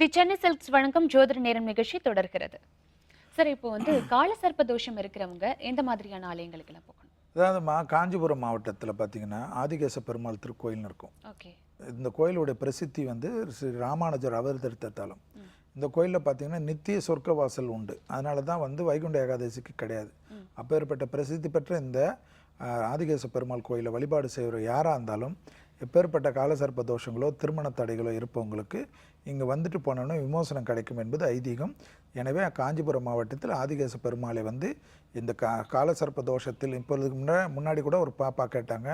S1: தி சென்னை சில்க்ஸ் வழங்கும் ஜோதிட நேரம் நிகழ்ச்சி தொடர்கிறது. சார், இப்போ காலசர்ப்ப தோஷம் இருக்கிறவங்க எந்த மாதிரியான ஆலயங்களுக்கு எல்லாம் போகணும்?
S2: அதாவதுமா, காஞ்சிபுரம் மாவட்டத்தில் பார்த்தீங்கன்னா ஆதிகேச பெருமாள் திருக்கோயில்னு இருக்கும்.
S1: ஓகே. இந்த
S2: கோயிலுடைய பிரசித்தி ஸ்ரீ ராமானுஜர் அவதரித்த தலம். இந்த கோயிலில் பார்த்தீங்கன்னா நித்திய சொர்க்க வாசல் உண்டு. அதனால தான் வைகுண்ட ஏகாதசிக்கு கிடையாது. அப்பேற்பட்ட பிரசித்தி பெற்ற இந்த ஆதிகேச பெருமாள் கோயிலை வழிபாடு செய்கிற யாராக இருந்தாலும் எப்பேற்பட்ட காலசர்ப்ப தோஷங்களோ திருமண தடைகளோ இருப்பவங்களுக்கு இங்கே போனோன்னா விமோசனம் கிடைக்கும் என்பது ஐதீகம். எனவே காஞ்சிபுரம் மாவட்டத்தில் ஆதிகேச பெருமாளை இந்த காலசர்ப்ப தோஷத்தில் இப்பொழுதுக்கு முன்னாடி கூட ஒரு பாப்பா கேட்டாங்க.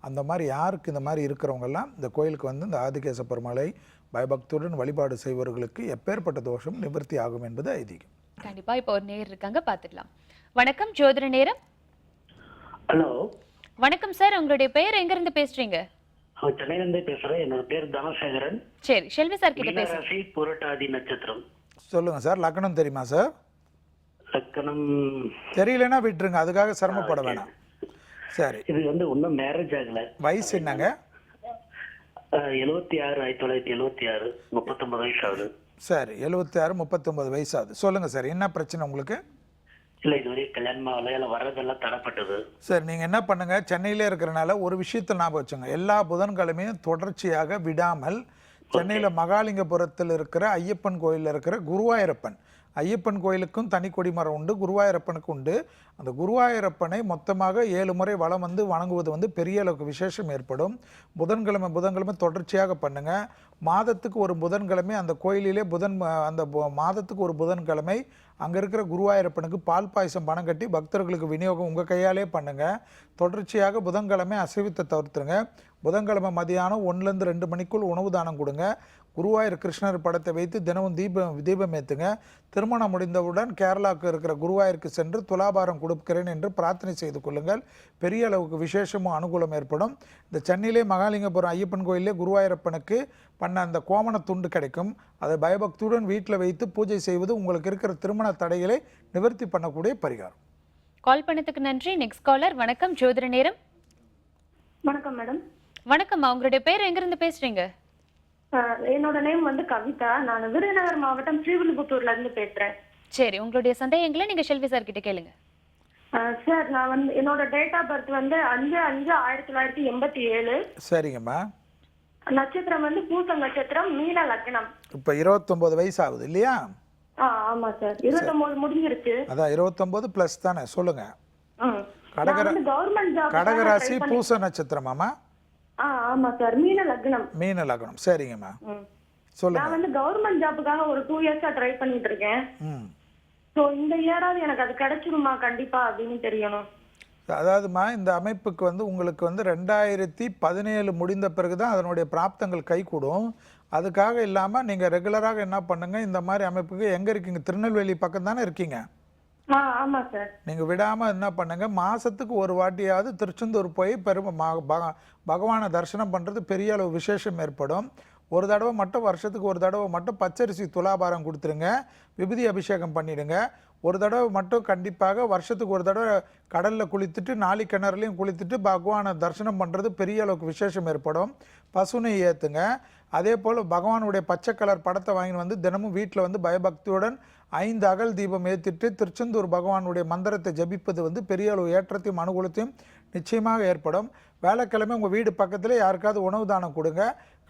S2: அந்த மாதிரி யாருக்கு இந்த மாதிரி இருக்கிறவங்கெல்லாம் இந்த கோயிலுக்கு இந்த ஆதிகேச பெருமாளை பயபக்தியுடன் வழிபாடு செய்வர்களுக்கு எப்பேற்பட்ட தோஷம் நிவர்த்தி ஆகும் என்பது ஐதீகம்.
S1: கண்டிப்பா இப்போ ஒரு நேர் இருக்காங்க, பார்த்துடலாம். வணக்கம், ஜோதிட நேரம்.
S7: ஹலோ.
S1: வணக்கம் சார், உங்களுடைய பெயர் எங்க இருந்து பேசுறீங்க?
S7: சென்னையில இருந்தே பேசுறேன். என்னோட பேர் தனசேகரன்.
S1: சரி, செல்வி சார் கிட்ட பேசுங்க.
S7: மீனராசி புரட்டாதி நட்சத்திரம்.
S2: சொல்லுங்கள் சார். லக்னம் தெரியுமா சார்?
S7: லக்கணம்
S2: தெரியலன்னா விட்டுருங்க, அதுக்காக சிரமப்பட வேணாம். சரி,
S7: இது இன்னும் மேரேஜ் ஆகல.
S2: வயசு என்னங்க?
S7: 76, 1976, 39 வயசு ஆகுது.
S2: சரி, 76, 39 வயசு ஆகுது. சொல்லுங்கள் சார், என்ன பிரச்சனை உங்களுக்கு?
S7: இல்ல இதுவரை கல்யாணம் ஆகல, இல்ல வர்றதெல்லாம் தடப்பட்டது.
S2: சரி, நீங்கள் என்ன பண்ணுங்கள், சென்னையிலே இருக்கிறனால ஒரு விஷயத்தை ஞாபகம் வச்சுங்க. எல்லா புதன்கிழமையும் தொடர்ச்சியாக விடாமல் சென்னையில் மகாலிங்கபுரத்தில் இருக்கிற ஐயப்பன் கோயிலில் இருக்கிற குருவாயூரப்பன், ஐயப்பன் கோயிலுக்கும் தனி கொடிமரம் உண்டு, குருவாயூரப்பனுக்கு உண்டு. அந்த குருவாயூரப்பனை மொத்தமாக 7 முறை வலம் வந்து வணங்குவது பெரிய அளவுக்கு விசேஷம் ஏற்படும். புதன்கிழமை தொடர்ச்சியாக பண்ணுங்க. மாதத்துக்கு ஒரு புதன்கிழமை அந்த கோயிலிலே மாதத்துக்கு ஒரு புதன்கிழமை அங்கே இருக்கிற குருவாயூரப்பனுக்கு பால் பாயசம் பணம் கட்டி பக்தர்களுக்கு விநியோகம் உங்கள் கையாலே பண்ணுங்க. தொடர்ச்சியாக புதன்கிழமை அசைவத்தை தவிர்த்துருங்க. புதன்கிழமை மதியானம் 1லேருந்து 2 மணிக்குள் உணவு தானம் கொடுங்க. குருவாயூர் கிருஷ்ணர் படத்தை வைத்து தினமும் தீபம் ஏற்றுங்க. திருமணம் முடிந்தவுடன் கேரளாவுக்கு இருக்கிற குருவாயூருக்கு சென்று துலாபாரம் கொடுக்கிறேன் என்று பிரார்த்தனை செய்து கொள்ளுங்கள். பெரிய அளவுக்கு விசேஷமும் அனுகூலம் ஏற்படும். இந்த சென்னையிலே மகாலிங்கபுரம் ஐயப்பன் கோயிலே குருவாயூரப்பனுக்கு பண்ண அந்த கோமண துண்டு கிடைக்கும். அதை பயபக்தியுடன் வீட்டில் வைத்து பூஜை செய்வது உங்களுக்கு இருக்கிற திருமண தடைகளை நிவர்த்தி பண்ணக்கூடிய பரிகாரம்.
S1: கால் பண்ணதுக்கு நன்றி. Next caller. வணக்கம், ஜோதிட நேரம்.
S4: வணக்கம் மேடம்.
S1: வணக்கம்மா, உங்களுடைய பேர் எங்க இருந்து பேசுறீங்க?
S4: என்னோட நேம் கவிதா. நான் விருதுநகர் மாவட்டம் ஸ்ரீவில்லிபுத்தூர்ல இருந்து பேசுறேன்.
S1: சரி, உங்களுடைய சந்தேகங்களை நீங்க செல்வி சார் கிட்ட கேளுங்க.
S4: சார், நான் என்னோட டேட் ஆஃப் பர்த் 5/5/1987.
S2: சரிங்கம்மா.
S4: நட்சத்திரம் பூச நட்சத்திரம், மீன லக்னம்.
S2: இப்போ 29 வயசு ஆகுது இல்லையா?
S4: ஆமா சார், 29 முடிஞ்சிருச்சு.
S2: அதான் 29 ப்ளஸ் தானே. சொல்லுங்க.
S4: Government job.
S2: கடகராசி பூச நட்சத்திரமாமா?
S4: ஆமா சார், மீன லக்னம்.
S2: மீன லக்னம். சரிங்கம்மா, சொல்லுங்க.
S4: நான் கவர்மெண்ட் ஜாப்புக்காக ஒரு 2 இயர்ஸா ட்ரை பண்ணிட்டு இருக்கேன். சோ இந்த இயராவது எனக்கு அது கிடைச்சிருமா கண்டிப்பா அப்படின்னு தெரியணும்.
S2: அதாவதுமா, இந்த அமைப்புக்கு உங்களுக்கு 2017 முடிந்த பிறகு தான் அதனுடைய பிராப்தங்கள் கைகூடும். அதுக்காக இல்லாமல் நீங்கள் ரெகுலராக என்ன பண்ணுங்கள், இந்த மாதிரி அமைப்புக்கு எங்கே இருக்கீங்க? திருநெல்வேலி பக்கம் தானே இருக்கீங்க?
S4: ஆமா சார்.
S2: நீங்கள் விடாமல் என்ன பண்ணுங்க, மாதத்துக்கு ஒரு வாட்டியாவது திருச்செந்தூர் போய் பகவானை தரிசனம் பண்ணுறது பெரிய அளவு விசேஷம் ஏற்படும். ஒரு தடவை மட்டும், வருஷத்துக்கு ஒரு தடவை மட்டும் பச்சரிசி துலாபாரம் கொடுத்துருங்க. விபூதி அபிஷேகம் பண்ணிவிடுங்க. ஒரு தடவை மட்டும் கண்டிப்பாக வருஷத்துக்கு ஒரு தடவை கடலில் குளித்துட்டு நாளி கிணறுலையும் குளித்துட்டு பகவானை தரிசனம் பண்ணுறது பெரிய அளவுக்கு விசேஷம் ஏற்படும். பசுனை ஏற்றுங்க. அதே போல் பகவானுடைய பச்சை கலர் படத்தை வாங்கி தினமும் வீட்டில் பயபக்தியுடன் 5 அகல் தீபம் ஏற்றிட்டு திருச்செந்தூர் பகவானுடைய மந்திரத்தை ஜபிப்பது பெரிய அளவு ஏற்றத்தையும் அனுகூலத்தையும் நிச்சயமாக ஏற்படும். வேலைக்கிழமை உங்கள் வீடு பக்கத்தில் யாருக்காவது உணவு தானம் கொடுங்க.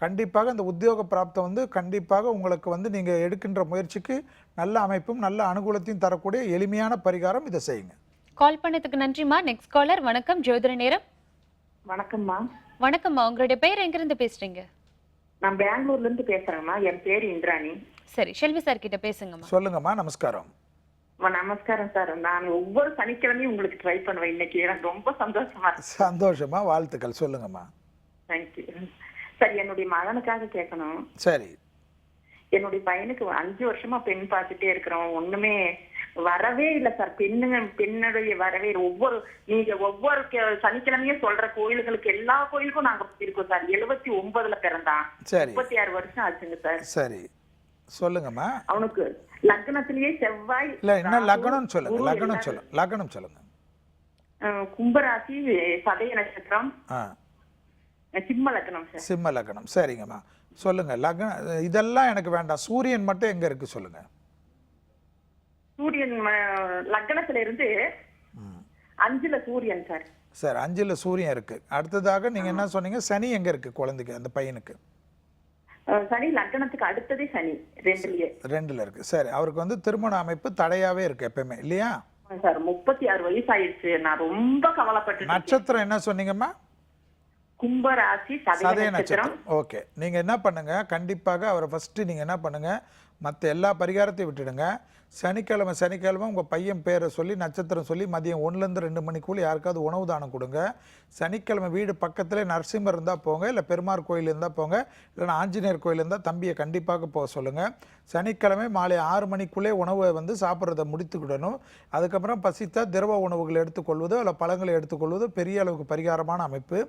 S2: கண்டிப்பாக இந்த உத்தியோக பிராப்தம் கண்டிப்பாக உங்களுக்கு நீங்கள் எடுக்கின்ற முயற்சிக்கு நல்ல அமைப்பும் நல்ல அனுகூலத்தையும் தரக்கூடிய எளிமையான பரிகாரம். இதை செய்யுங்க.
S1: கால் பண்ணதுக்கு நன்றிம்மா. Next caller. வணக்கம், ஜோதிட நேரம்.
S8: வணக்கம்மா.
S1: வணக்கம்மா, உங்களுடைய பெயர் எங்க இருந்து பேசுறீங்க?
S8: நான் பெங்களூர்ல இருந்து பேசுறேன்மா. என் பேர் இந்திராணி.
S1: சரி, செல்வி சார் கிட்ட பேசுங்கம்மா.
S2: சொல்லுங்கம்மா. நமஸ்காரம்.
S8: நமஸ்காரம் சார். நான் ஒவ்வொரு சனிக்கிழமையும் உங்களுக்கு ட்ரை பண்ணுவேன். இன்னைக்கு எனக்கு ரொம்ப சந்தோஷமா இருக்கு.
S2: சந்தோஷமா, வாழ்த்துக்கள். சொல்லுங்கம்மா.
S8: Thank you sir. என்னுடைய மகனுக்காக கேட்கணும்.
S2: சரி.
S8: என்னுடைய பையனுக்கு 5 வருஷமா பெண் பார்த்துட்டே இருக்கிறோம். ஒண்ணுமே வரவே இல்லை சார். பெண்ணுடைய வரவே ஒவ்வொரு சனிக்கிழமையும் சொல்ற கோயில்களுக்கு எல்லா கோயிலுக்கும் நாங்க இருக்கோம் சார். 79ல பிறந்தான். 36 வருஷம் ஆச்சுங்க சார்.
S2: சரி, சொல்லுங்கம்மா.
S8: அவனுக்கு லக்னத்திலேயே செவ்வாய்.
S2: இல்ல, என்ன லக்னம் சொல்லுங்க. லக்னம் சொல்லுங்க.
S8: கும்பராசி, சதய நட்சத்திரம், சிம்ம லக்னம் சார்.
S2: சிம்ம லக்னம். சரிங்கம்மா, சொல்லுங்க. இதெல்லாம் எனக்கு வேண்டாம். சூரியன் மட்டும் எங்க இருக்கு சொல்லுங்க.
S8: சூரியன் லக்னத்துல இருந்து 5ல சூரியன் சார்.
S2: சார், 5ல சூரியன் இருக்கு. அடுத்ததாக நீங்க என்ன சொன்னீங்க? சனி எங்க இருக்கு குழந்தைக்கு, அந்த பையனுக்கு?
S8: சனி லக்னத்துக்கு அடுத்ததே சனி
S2: 2ல இருக்கு. சரி, அவருக்கு திருமண அமைப்பு தடையாவே இருக்கு எப்பவுமே இல்லையா
S8: சார்? 36 வயசு ஆயிடுச்சு. நான் ரொம்ப கவலைப்பட்டு.
S2: நட்சத்திரம் என்ன சொன்னீங்கம்மா?
S8: கும்பராசி, சதய நட்சத்திரம்.
S2: ஓகே, நீங்க என்ன பண்ணுங்க, கண்டிப்பாக அவரை ஃபர்ஸ்ட் நீங்க என்ன பண்ணுங்க, மற்ற எல்லா பரிகாரத்தையும் விட்டுடுங்க. சனிக்கிழமை உங்கள் பையன் பேரை சொல்லி நட்சத்திரம் சொல்லி மதியம் 1லேருந்து 2 மணிக்குள்ளே யாருக்காவது உணவு தானம் கொடுங்க. சனிக்கிழமை வீடு பக்கத்தில் நரசிம்மர் இருந்தால் போங்க, இல்லை பெருமாள் கோயில் இருந்தால் போங்க, இல்லைன்னா ஆஞ்சநேயர் கோயில் இருந்தால் தம்பியை கண்டிப்பாக போக சொல்லுங்கள். சனிக்கிழமை மாலை 6 மணிக்குள்ளே உணவை வந்து சாப்பிட்றத முடித்துக்கிடணும். அதுக்கப்புறம் பசித்தா திரவ உணவுகள் எடுத்துக்கொள்வதோ இல்லை பழங்களை எடுத்துக்கொள்வதோ பெரிய அளவுக்கு பரிகாரமான அமைப்பு.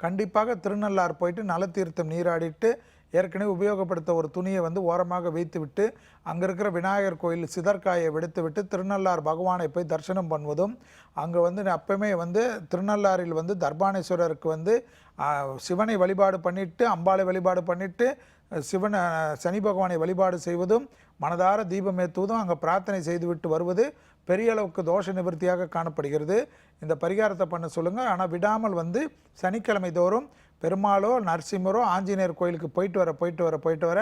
S2: கண்டிப்பாக திருநள்ளாறு போயிட்டு நலத்தீர்த்தம் நீராடிட்டு ஏற்கனவே உபயோகப்படுத்த ஒரு துணியை வந்து ஓரமாக வைத்துவிட்டு அங்கே இருக்கிற விநாயகர் கோயில் சிதற்காயை வெடித்து விட்டு திருநள்ளாறு பகவானை போய் தரிசனம் பண்ணுவதும், அங்கே வந்து அப்பவுமே வந்து திருநள்ளாறில் வந்து தர்பானேஸ்வரருக்கு வந்து சிவனை வழிபாடு பண்ணிவிட்டு அம்பாளை வழிபாடு பண்ணிவிட்டு சனி பகவானை வழிபாடு செய்வதும் மனதார தீபம் ஏற்றுவதும் அங்கே பிரார்த்தனை செய்துவிட்டு வருவது பெரிய அளவுக்கு தோஷ நிவர்த்தியாக காணப்படுகிறது. இந்த பரிகாரத்தை பண்ண சொல்லுங்கள். ஆனால் விடாமல் வந்து சனிக்கிழமை தோறும் பெருமாளோ நரசிம்மரோ ஆஞ்சநேயர் கோயிலுக்கு போயிட்டு வர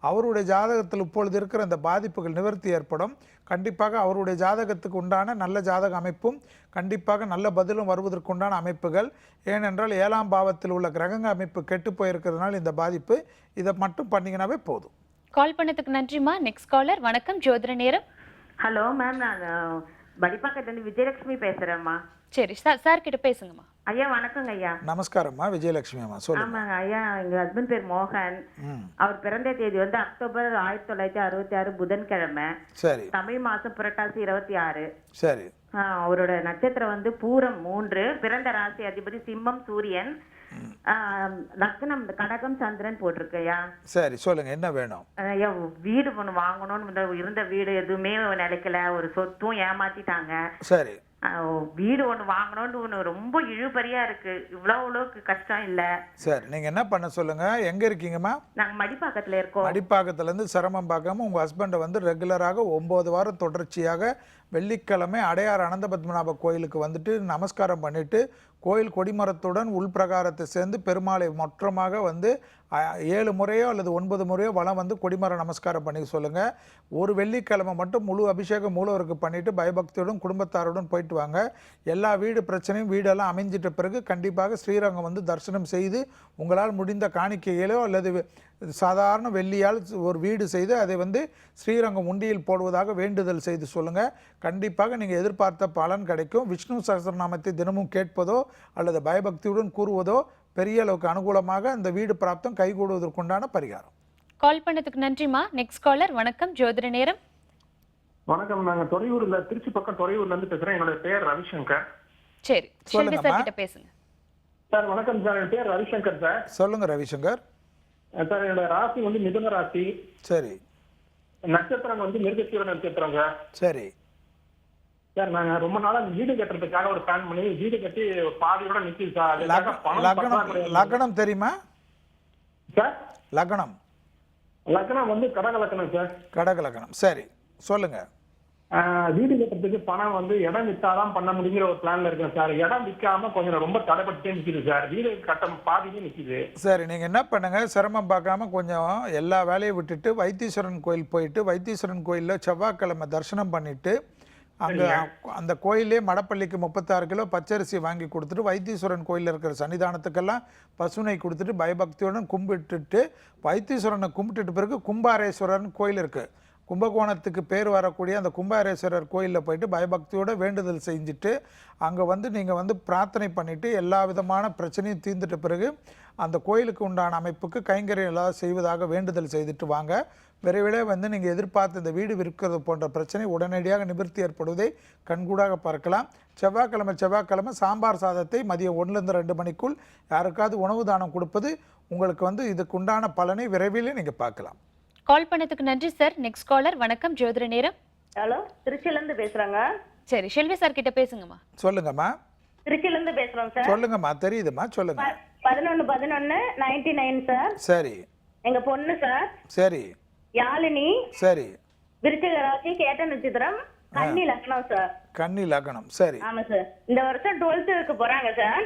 S2: அவருடைய ஜாதகத்தில் இப்பொழுது இருக்கிற அந்த பாதிப்புகள் நிவர்த்தி ஏற்படும். கண்டிப்பாக அவருடைய ஜாதகத்துக்கு உண்டான நல்ல ஜாதக அமைப்பும் கண்டிப்பாக நல்ல பதிலும் வருவதற்குண்டான அமைப்புகள். ஏனென்றால் 7ஆம் பாவத்தில் உள்ள கிரகங்க அமைப்பு கெட்டு போயிருக்கிறதுனால இந்த பாதிப்பு. இதை மட்டும் பண்ணிங்கனாவே போதும்.
S1: கால் பண்ணதுக்கு நன்றிம்மா. Next caller. வணக்கம், ஜோதிட நேரம்.
S9: ஹலோ மேம், நான் படிப்பாக்கத்துலேருந்து விஜயலட்சுமி பேசுகிறேம்மா.
S1: சரி சார் கிட்ட பேசுங்கம்மா.
S9: ஐயா வணக்கங்க ஐயா.
S2: நமஸ்காரம்மா, விஜயலட்சுமி அம்மா சொல்லுங்க.
S9: ஆமாங்க ஐயா, எங்கள் ஹஸ்பண்ட் பேர் மோகன். அவர் பிறந்த தேதி வந்து அக்டோபர் 1966 புதன்கிழமை.
S2: சரி.
S9: தமிழ் மாதம் புரட்டாசி 26.
S2: சரி.
S9: அவரோட நட்சத்திரம் வந்து பூரம் 3. பிறந்த ராசி அதிபதி சிம்மம் சூரியன். லக்னம் கடகம் சந்திரன் போட்டிருக்கையா.
S2: சரி சொல்லுங்க, என்ன வேணும்?
S9: ஐயா வீடு ஒன்று வாங்கணும்னு இருந்த வீடு எதுவுமே நிலைக்கல, ஒரு சொத்தும் ஏமாத்திட்டாங்க.
S2: சரி.
S9: வீடு ஒன்று வாங்கணும்னு ரொம்ப இழுபறியா இருக்கு. இவ்வளவுக்கு கஷ்டம் இல்ல.
S2: சரி, நீங்க என்ன பண்ண சொல்லுங்க. எங்க இருக்கீங்கம்மா?
S9: நாங்க மடிப்பாக்கத்துல இருக்கோம்.
S2: மடிப்பாக்கத்துல இருந்து சிரமம் பார்க்காம உங்க ஹஸ்பண்டை வந்து ரெகுலராக 9 வாரம் தொடர்ச்சியாக வெள்ளிக்கிழமை அடையாறு அனந்த பத்மநாப கோயிலுக்கு வந்துட்டு நமஸ்காரம் பண்ணிட்டு கோயில் கொடிமரத்துடன் உள்பிரகாரத்தை சேர்ந்து பெருமாளை மொற்றமாக வந்து 7 முறையோ அல்லது 9 முறையோ வளம் வந்து கொடிமர நமஸ்காரம் பண்ணி சொல்லுங்க. ஒரு வெள்ளிக்கிழமை மட்டும் முழு அபிஷேகம் மூலவருக்கு பண்ணிட்டு பயபக்தியுடன் குடும்பத்தாருடன் போயிட்டு வாங்க. எல்லா வீடு பிரச்சனையும் வீடெல்லாம் அமைஞ்சிட்ட பிறகு கண்டிப்பாக ஸ்ரீரங்கம் வந்து தரிசனம் செய்து உங்களால் முடிந்த காணிக்கைகளோ அல்லது சாதாரண வெள்ளியால் ஒரு வீடு செய்து அதை வந்து ஸ்ரீரங்கம் உண்டியில் போடுவதாக வேண்டுதல் செய்து சொல்லுங்க. கண்டிப்பாக நீங்கள் எதிர்பார்த்த பலன் கிடைக்கும். விஷ்ணு சஹஸ்ரநாமத்தை தினமும் கேட்பதோ அல்லது பயபக்தியுடன் கூறுவதோ பெரிய அளவுக்கு அனுகூலமாக இந்த வீடு பிராப்தம் கைகூடுவதற்குண்டான பரிகாரம்.
S1: கால் பண்ணதுக்கு நன்றிமா. Next caller. வணக்கம், ஜோதிட நேரம்.
S6: வணக்கம், நாங்க துறையூர்ல திருச்சி பக்கம் துறையூர்ல இருந்து பேசுறேன். என்னோட பேர் ரவிசங்கர்.
S1: சரி, செல்வி சார் கிட்ட பேசுங்க.
S6: சார் வணக்கம் சார், என் பேர் ரவிசங்கர் சார்.
S2: சொல்லுங்க ரவிசங்கர்.
S6: சார் என்னோட ராசி வந்து மிதுன ராசி.
S2: சரி.
S6: நட்சத்திரம் வந்து மிருகசீர நட்சத்திரம் சார்.
S2: சரி
S6: சார், நாங்க ரொம்ப நாளா வீடு கட்டுறதுக்காக ஒரு பிளான் பண்ணி வீடு கட்டி பாதியோட நிக்குது சார்.
S2: லக்னம் தெரியுமா
S6: சார்?
S2: லக்னம்
S6: வந்து கடக லக்னம் சார்.
S2: கடக லக்னம். சரி சொல்லுங்க.
S6: வீடு கட்டுறதுக்கு பணம் வந்து இடம் வித்தாதான் பண்ண முடியுங்கிற ஒரு பிளான்ல இருக்கேன் சார். இடம் விற்காம கொஞ்சம் ரொம்ப தடைப்பட்டே நிக்குது சார். வீடு கட்ட பாதியே நிக்குது.
S2: சரி, நீங்க என்ன பண்ணுங்க, சிரமம் பார்க்காம கொஞ்சம் எல்லா வேலையும் விட்டுட்டு வைத்தீஸ்வரன் கோயில் போயிட்டு வைத்தீஸ்வரன் கோயிலில் செவ்வாய்க்கிழமை தரிசனம் பண்ணிட்டு அங்கே அந்த கோயிலே மடப்பள்ளிக்கு 36 கிலோ பச்சரிசி வாங்கி கொடுத்துட்டு வைத்தீஸ்வரன் கோயிலில் இருக்கிற சன்னிதானத்துக்கெல்லாம் பசுனை கொடுத்துட்டு பயபக்தியுடன் கும்பிட்டுட்டு வைத்தீஸ்வரனை கும்பிட்டுட்டு பிறகு கும்பாரேஸ்வரன் கோயில் இருக்குது. கும்பகோணத்துக்கு பேர் வரக்கூடிய அந்த கும்பாரேஸ்வரர் கோயிலில் போயிட்டு பயபக்தியோட வேண்டுதல் செஞ்சுட்டு அங்கே வந்து நீங்கள் வந்து பிரார்த்தனை பண்ணிவிட்டு எல்லா விதமான பிரச்சனையும் தீர்ந்துட்ட பிறகு அந்த கோயிலுக்கு உண்டான அமைப்புக்கு கைங்கரியம் எல்லாம் செய்வதாக வேண்டுதல் செய்துட்டு வாங்க. விரைவிலே வந்து நீங்கள் எதிர்பார்த்த இந்த வீடு விற்கிறது போன்ற பிரச்சனை உடனடியாக நிவர்த்தி ஏற்படுவதை கண்கூடாக பார்க்கலாம். செவ்வாய்க்கிழமை சாம்பார் சாதத்தை மதியம் 1லேருந்து 2 மணிக்குள் யாருக்காவது உணவு தானம் கொடுப்பது உங்களுக்கு வந்து இதுக்கு உண்டான பலனை விரைவிலே நீங்கள் பார்க்கலாம்.
S1: கால் பண்ணதுக்கு நன்றி சார். Next caller. வணக்கம், ஜோதிட நேரம்.
S10: ஹலோ, திருச்சியில இருந்து பேசுறாங்க.
S1: சரி, செல்வி சார் கிட்ட பேசுங்கம்மா.
S2: சொல்லுங்கம்மா.
S10: திருச்சியில இருந்து பேசுறோம் சார்.
S2: சொல்லுங்கம்மா, தெரியுதுமா, சொல்லுங்க.
S10: 11/11/99 சார்.
S2: சரி.
S10: எங்க பொண்ணு சார்.
S2: சரி.
S10: யாழினி.
S2: சரி.
S10: விருச்சிக ராசி, கேட்ட நட்சத்திரம், கன்னி லக்னம் சார்.
S2: கன்னி லக்னம். சரி.
S10: ஆமா சார். இந்த வருஷம் 12th போறாங்க சார்.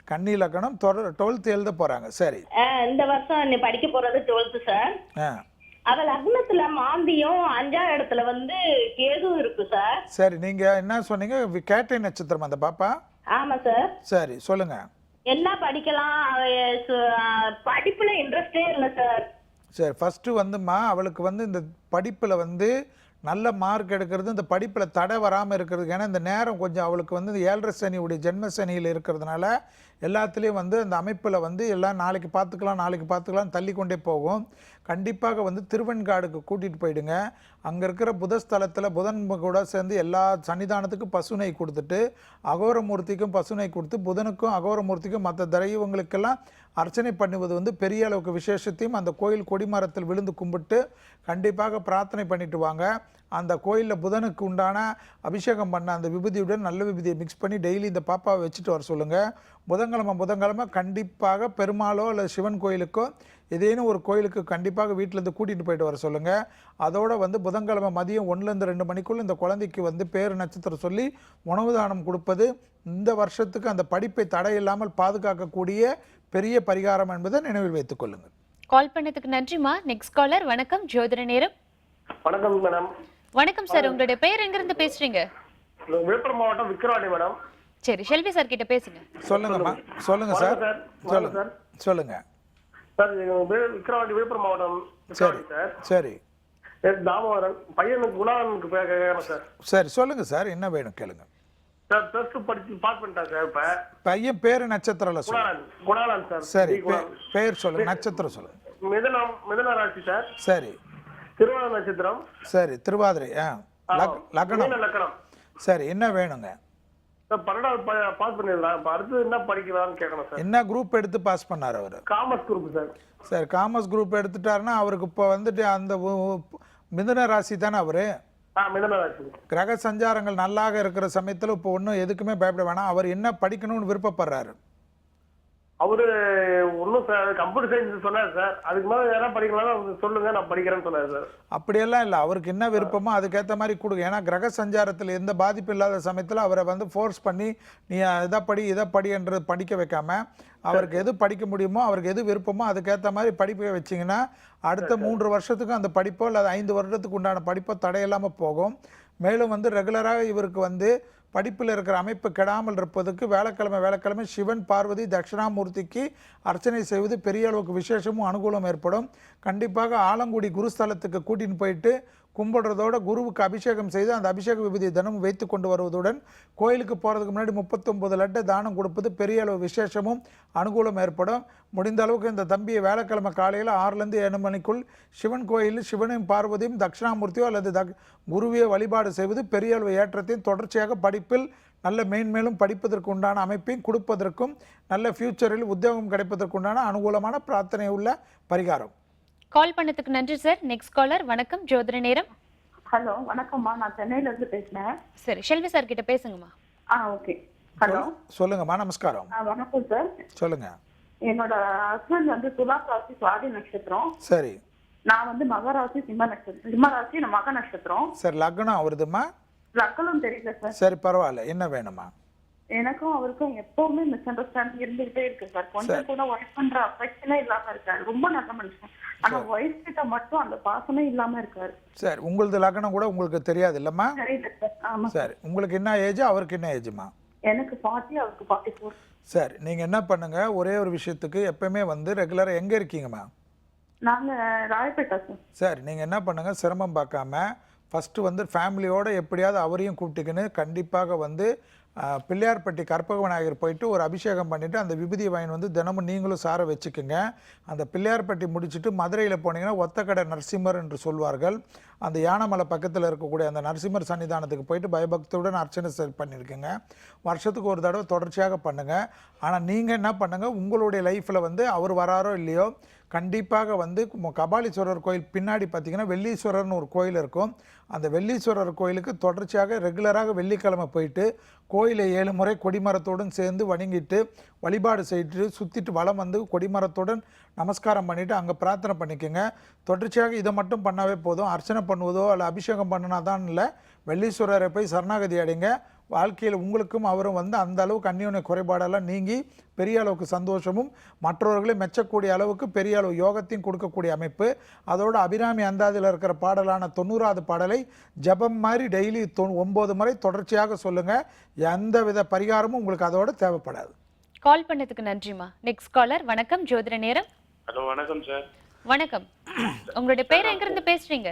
S2: கன்னி லக்னம் 12th எழுத போறாங்க. சரி.
S10: இந்த வருஷம் நீ படிக்க போறது 12th சார். அவ லக்னத்துல மாந்தியும் 5ஆம் இடத்துல வந்து கேது இருக்கு சார்.
S2: சரி, நீங்க என்ன சொன்னீங்க? கேட்டை நட்சத்திரம் அந்த பாப்பா?
S10: ஆமா சார்.
S2: சரி, சொல்லுங்க.
S10: என்ன படிக்கலாம், படிப்புல இன்ட்ரெஸ்டே இல்ல சார்.
S2: சரி, ஃபஸ்ட்டு வந்துமா அவளுக்கு வந்து இந்த படிப்பில் வந்து நல்ல மார்க் எடுக்கிறது, இந்த படிப்பில் தடை வராமல் இருக்கிறது. ஏன்னா இந்த நேரம் கொஞ்சம் அவளுக்கு வந்து இந்த 7.5 சனியுடைய ஜென்ம சனியில் இருக்கிறதுனால எல்லாத்துலேயும் வந்து அந்த அமைப்பில் வந்து எல்லாம் நாளைக்கு பார்த்துக்கலாம் தள்ளி கொண்டே போகும். கண்டிப்பாக வந்து திருவெண்காடுக்கு கூட்டிகிட்டு போயிடுங்க. அங்கே இருக்கிற புதஸ்தலத்தில் புதன் கூட சேர்ந்து எல்லா சன்னிதானத்துக்கும் பசுனை கொடுத்துட்டு, அகோரமூர்த்திக்கும் பசுனை கொடுத்து, புதனுக்கும் அகோரமூர்த்திக்கும் மற்ற தெய்வங்களுக்கெல்லாம் அர்ச்சனை பண்ணுவது வந்து பெரிய அளவுக்கு விசேஷத்தையும் அந்த கோயில் கொடிமரத்தில் விழுந்து கும்பிட்டு கண்டிப்பாக பிரார்த்தனை பண்ணிட்டு வாங்க. அந்த கோயிலில் புதனுக்கு உண்டான அபிஷேகம் பண்ண அந்த விபூதியுடன் நல்ல விபூதியை மிக்ஸ் பண்ணி டெய்லி இந்த பாப்பாவை வச்சுட்டு வர சொல்லுங்கள். புதன்கிழமை கண்டிப்பாக பெருமாளோ அல்லது சிவன் கோயிலுக்கோ ஏதேனும் ஒரு கோயிலுக்கு கண்டிப்பாக வீட்டிலேருந்து கூட்டிகிட்டு போயிட்டு வர சொல்லுங்கள். அதோடு வந்து புதன்கிழமை மதியம் 1லேருந்து 2 மணிக்குள்ளே இந்த குழந்தைக்கு வந்து பேர் நட்சத்திரம் சொல்லி உணவு தானம் கொடுப்பது இந்த வருஷத்துக்கு அந்த படிப்பை தடையில்லாமல் பாதுகாக்கக்கூடிய பெரிய பரிகாரம் என்பதை நினைவில் வைத்துக் கொள்ளுங்கள்.
S1: கால் பண்ணதுக்கு நன்றிமா. Next caller. வணக்கம், ஜோதிட நேரம்.
S6: வணக்கம் மேடம்.
S1: வணக்கம் சார், உங்களுடைய பெயர் எங்கிருந்து பேசுறீங்க?
S6: விழுப்புரம் மாவட்டம் விக்கிரவாண்டி மேடம்.
S1: சரி, ஷெல்வி சார் கிட்ட பேசுங்க.
S2: சொல்லுங்கம்மா. சொல்லுங்க சார். சொல்லுங்க
S6: சார். விக்கிரவாண்டி விழுப்புரம் மாவட்டம்.
S2: சரி சரி.
S6: தாமோதரன் பையனுக்கு குணாலனுக்கு கேட்கறேன் சார்.
S2: சரி சொல்லுங்க சார், என்ன வேணும் கேளுங்க
S6: சார். ப்ளஸ் 2 படிச்சு பாஸ் பண்ணிட்டான் சார். இப்ப
S2: பையன் பேரு நட்சத்திரம்ல சொல்லுங்க.
S6: குணாலன் சார்.
S2: சரி, பேர் சொல்லுங்க, நட்சத்திரம் சொல்லுங்க.
S6: மிதுன ராசி சார்.
S2: சரி.
S6: திருவாதிரை நட்சத்திரம்.
S2: சரி, திருவாதிரை. லக்னம். சரி, என்ன வேணுங்க?
S6: சார் 12வது பாஸ் பண்ணிடலாம். இப்போ அடுத்து என்ன படிக்கலாம்னு கேட்கணும் சார்.
S2: என்ன குரூப் எடுத்து பாஸ் பண்ணார் அவர்?
S6: Commerce group sir.
S2: சரி, காமர்ஸ் குரூப் எடுத்துட்டாருன்னா அவருக்கு இப்போ வந்துட்டு அந்த மிதுன ராசி தானே அவரு?
S6: மிதுன ராசி.
S2: கிரக சஞ்சாரங்கள் நல்லாக இருக்கிற சமயத்தில் இப்போ ஒன்றும் எதுக்குமே பயப்பட வேணாம். அவர் என்ன படிக்கணும்னு விருப்பப்படுறாரு?
S6: அவரு ஒன்றும் சார் கம்ப்யூட்டர் சயின்ஸ் சொன்னார் சார். அதுக்கு மேலே யாராவது படிக்கலாம் சொல்லுங்க, நான் படிக்கிறேன்னு சொன்னார் சார்.
S2: அப்படியெல்லாம் இல்லை, அவருக்கு என்ன விருப்பமோ அதுக்கேற்ற மாதிரி கொடுங்க. ஏன்னா கிரக சஞ்சாரத்தில் எந்த பாதிப்பு இல்லாத சமயத்தில் அவரை வந்து ஃபோர்ஸ் பண்ணி நீ இதை படி என்று படிக்க வைக்காம அவருக்கு எது படிக்க முடியுமோ அவருக்கு எது விருப்பமோ அதுக்கேற்ற மாதிரி படிப்பை வச்சிங்கன்னா அடுத்த 3 வருஷத்துக்கு அந்த படிப்போ இல்லை 5 வருடத்துக்கு உண்டான படிப்போ தடையில்லாமல் போகும். மேலும் வந்து ரெகுலராக இவருக்கு வந்து படிப்பில் இருக்கிற அமைப்பு கெடாமல் இருப்பதற்கு வேலைக்கிழமை சிவன் பார்வதி தட்சிணாமூர்த்திக்கு அர்ச்சனை செய்வது பெரிய அளவுக்கு விசேஷமும் அனுகூலம் ஏற்படும். கண்டிப்பாக ஆலங்குடி குருஸ்தலத்துக்கு கூட்டின்னு போயிட்டு கும்பிடுறதோட குருவுக்கு அபிஷேகம் செய்து அந்த அபிஷேக விபூதியை தினமும் வைத்து கொண்டு வருவதுடன் கோயிலுக்கு போகிறதுக்கு முன்னாடி 39 லட்டு தானம் கொடுப்பது பெரிய அளவு விசேஷமும் அனுகூலம் ஏற்படும். முடிந்த அளவுக்கு இந்த தம்பியை வேலைக்கிழமை காலையில் 6லேருந்து 7 மணிக்குள் சிவன் கோயிலில் சிவனையும் பார்வதியும் தட்சிணாமூர்த்தியோ அல்லது குருவியை வழிபாடு செய்வது பெரிய அளவு ஏற்றத்தையும் தொடர்ச்சியாக படிப்பில் நல்ல மேன்மேலும் படிப்பதற்கு உண்டான அமைப்பையும் கொடுப்பதற்கும் நல்ல ஃபியூச்சரில் உத்தியோகம் கிடைப்பதற்கு உண்டான அனுகூலமான பிரார்த்தனை உள்ள பரிகாரம்.
S1: கால் பண்ணதுக்கு நன்றி சார். Next caller. வணக்கம், ஜோதிட நேரம்.
S8: ஹலோ, வணக்கம்மா. நான் சென்னையில இருந்து பேசுறேன்.
S1: சரி, ஷெல்வி சார் கிட்ட பேசுங்கம்மா.
S8: ஓகே. ஹலோ,
S2: சொல்லுங்கம்மா. நமஸ்காரம்.
S8: வணக்கம் சார்.
S2: சொல்லுங்க.
S8: என்னோட ஹஸ்பண்ட் வந்து துலா ராசி சுவாதி நட்சத்திரம்.
S2: சரி.
S8: நான் வந்து மக ராசி சிம்ம நட்சத்திரம். சிம்ம ராசி மக நட்சத்திரம்.
S2: சரி, லக்னம் அவருதுமா?
S8: லக்னம் தெரியல சார்.
S2: சரி, பரவாயில்ல. என்ன வேணுமா?
S8: எனக்கும் அவருக்கும் எப்பவுமே மிஸ் அண்டர்ஸ்டாண்டிங் இருந்துகிட்டே இருக்கு சார். கொஞ்சம் கூட ஒர்க் பண்ற அஃபெக்ஷனே இல்லாம இருக்காரு. ரொம்ப நல்ல மனுஷன். ஆனா ஒய்ஃப் கிட்ட மட்டும் அந்த பாசமே இல்லாம இருக்காரு.
S2: சரி, உங்களது லக்னம் கூட உங்களுக்கு தெரியாது இல்லம்மா?
S8: ஆமா.
S2: சரி, உங்களுக்கு என்ன ஏஜ், அவருக்கு என்ன ஏஜ்மா?
S8: எனக்கு 40, அவருக்கு 44.
S2: சரி, நீங்க என்ன பண்ணுங்க, ஒரே ஒரு விஷயத்துக்கு எப்பவுமே வந்து ரெகுலரா எங்க இருக்கீங்கம்மா?
S8: நாங்க ராயப்பேட்டா சார்.
S2: சரி, நீங்க என்ன பண்ணுங்க, சிரமம் பார்க்காம ஃபர்ஸ்ட் வந்து ஃபேமிலியோட எப்படியாவது அவரையும் கூப்பிட்டுக்கின்னு கண்டிப்பாக வந்து பிள்ளையார்பட்டி கற்பக விநாயகர் போயிட்டு ஒரு அபிஷேகம் பண்ணிவிட்டு அந்த விபூதி வாங்கி வந்து தினமும் நீங்களும் சார வச்சுக்கோங்க. அந்த பிள்ளையார்பட்டி முடிச்சுட்டு மதுரையில் போனீங்கன்னா ஒத்தக்கடை நரசிம்மர் என்று சொல்வார்கள். அந்த யானமலை பக்கத்தில் இருக்கக்கூடிய அந்த நரசிம்மர் சன்னிதானத்துக்கு போயிட்டு பயபக்தியுடன் அர்ச்சனை பண்ணியிருக்கேங்க. வருஷத்துக்கு ஒரு தடவை தொடர்ச்சியாக பண்ணுங்கள். ஆனால் நீங்கள் என்ன பண்ணுங்கள், உங்களுடைய லைஃப்பில் வந்து அவர் வராரோ இல்லையோ கண்டிப்பாக வந்து கபாலீஸ்வரர் கோயில் பின்னாடி பார்த்தீங்கன்னா வெள்ளீஸ்வரர்னு ஒரு கோயில் இருக்கும். அந்த வெள்ளீஸ்வரர் கோயிலுக்கு தொடர்ச்சியாக ரெகுலராக வெள்ளிக்கிழமை போயிட்டு கோயிலை 7 முறை கொடிமரத்துடன் சேர்ந்து வணங்கிட்டு வழிபாடு செய்துட்டு சுற்றிட்டு வலம் வந்து கொடிமரத்துடன் நமஸ்காரம் பண்ணிவிட்டு அங்கே பிரார்த்தனை பண்ணிக்கோங்க. தொடர்ச்சியாக இதை மட்டும் பண்ணாவே போதும். அர்ச்சனை பண்ணுவதோ அல்ல அபிஷேகம் பண்ணினா தான் இல்லை, வெள்ளீஸ்வரரை போய் சரணாகதி அடைங்க. வாழ்க்கையில் உங்களுக்கும் அவரும் வந்து அந்த அளவுக்கு அந்யோன்ய குறைபாடெல்லாம் நீங்கி பெரிய அளவுக்கு சந்தோஷமும் மற்றவர்களை மெச்சக்கூடிய அளவுக்கு பெரிய அளவு யோகத்தையும் கொடுக்கக்கூடிய அமைப்பு. அதோட அபிராமி அந்தாதியில் இருக்கிற பாடலான 90வது பாடலை ஜபம் மாதிரி டெய்லி 9 முறை தொடர்ச்சியாக சொல்லுங்கள். எந்த வித பரிகாரமும் உங்களுக்கு அதோட தேவைப்படாது.
S1: கால் பண்ணதுக்கு நன்றிமா. Next caller. வணக்கம், ஜோதிட நேரம்.
S11: ஹலோ, வணக்கம் சார்.
S1: வணக்கம். உங்களுடைய பேர் எங்க இருந்து பேசுறீங்க?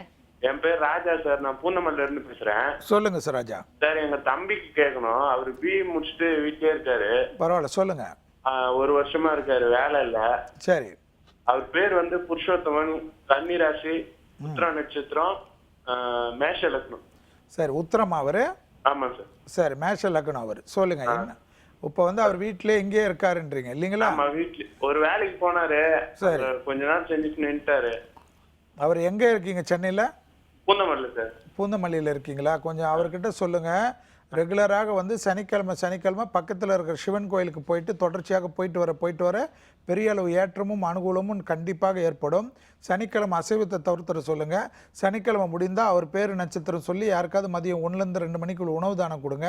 S11: என் பேர் ராஜா சார். நான் பூந்தமல்லில இருந்து பேசுறேன்.
S2: சொல்லுங்க சார் ராஜா.
S11: சார் எங்க தம்பிக்கு கேட்கணும். அவரு பிஇ முடிச்சுட்டு வீட்லயே இருக்காரு.
S2: பரவாயில்ல சொல்லுங்க.
S11: 1 வருஷமா இருக்காரு, வேலை இல்ல.
S2: சரி.
S11: அவர் பேர் வந்து புருஷோத்தமன், கன்னி ராசி, உத்திர நட்சத்திரம், மேஷ லக்னம்.
S2: சரி, உத்திரம் அவரு?
S11: ஆமா சார்.
S2: சரி, மேஷ லக்னம் அவரு. சொல்லுங்க என்ன? இப்போ வந்து அவர் வீட்லயே இங்கே இருக்காருன்றீங்க இல்லீங்களா?
S11: ஆமா, வீட்ல ஒரு வேலைக்கு போனாரு.
S2: சரி.
S11: கொஞ்ச நாள் செஞ்சுட்டு நின்னுட்டாரு.
S2: அவர் எங்க இருக்கீங்க? சென்னையில?
S11: பூந்தமல்லில சார்.
S2: பூந்தமல்லியில் இருக்கீங்களா? கொஞ்சம் அவர்கிட்ட சொல்லுங்க, ரெகுலராக வந்து சனிக்கிழமை பக்கத்தில் இருக்கிற சிவன் கோயிலுக்கு போயிட்டு தொடர்ச்சியாக போயிட்டு வர பெரிய அளவு ஏற்றமும் அனுகூலமும் கண்டிப்பாக ஏற்படும். சனிக்கிழமை அசைவத்தை தவிர்த்துற சொல்லுங்கள். சனிக்கிழமை முடிந்தால் அவர் பேர் நட்சத்திரம் சொல்லி யாருக்காவது மதியம் 1லேருந்து 2 மணிக்குள்ள உணவு தானம் கொடுங்க.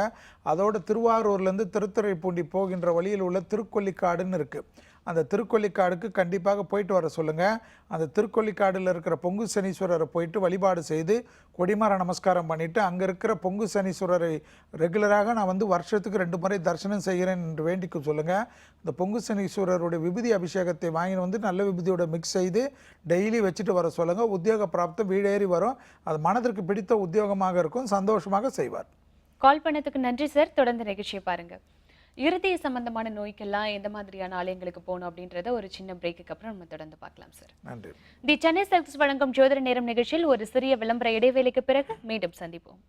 S2: அதோடு திருவாரூர்லேருந்து திருத்துறைப்பூண்டி போகின்ற வழியில் உள்ள திருக்கொல்லிக்காடுன்னு இருக்குது. அந்த திருக்கொல்லிக்காடுக்கு கண்டிப்பாக போயிட்டு வர சொல்லுங்கள். அந்த திருக்கொல்லிக்காடில் இருக்கிற பொங்கு சனீஸ்வரரை போயிட்டு வழிபாடு செய்து கொடிமர நமஸ்காரம் பண்ணிவிட்டு அங்கே இருக்கிற பொங்கு சனீஸ்வரரை ரெகுலராக நான் வந்து வருஷத்துக்கு 2 முறை தரிசனம் செய்கிறேன் என்று வேண்டிக்க சொல்லுங்கள். இந்த பொங்கு சனீஸ்வரருடைய விபூதி அபிஷேகத்தை வாங்கி வந்து நல்ல விபூதியோட மிக்ஸ் செய்து டெய்லி வச்சுட்டு வர சொல்லுங்கள். உத்தியோக பிராப்தம் வீடேறி வரும். அது மனதிற்கு பிடித்த உத்தியோகமாக இருக்கும். சந்தோஷமாக செய்வார்.
S1: கால் பண்ணதுக்கு நன்றி சார். தொடர்ந்து நிகழ்ச்சியை பாருங்கள். இருதய சம்பந்தமான நோய்க்கெல்லாம் எந்த மாதிரியான ஆலயங்களுக்கு போகணும் அப்படின்றத ஒரு சின்ன பிரேக்குக்கு அப்புறம் நம்ம தொடர்ந்து பார்க்கலாம் சார்.
S2: நன்றி.
S1: தி சென்னை சில்க்ஸ் வழங்கும் ஜோதிட நேரம் நிகழ்ச்சியில் ஒரு சிறிய விளம்பர இடைவேளைக்கு பிறகு மீண்டும் சந்திப்போம்.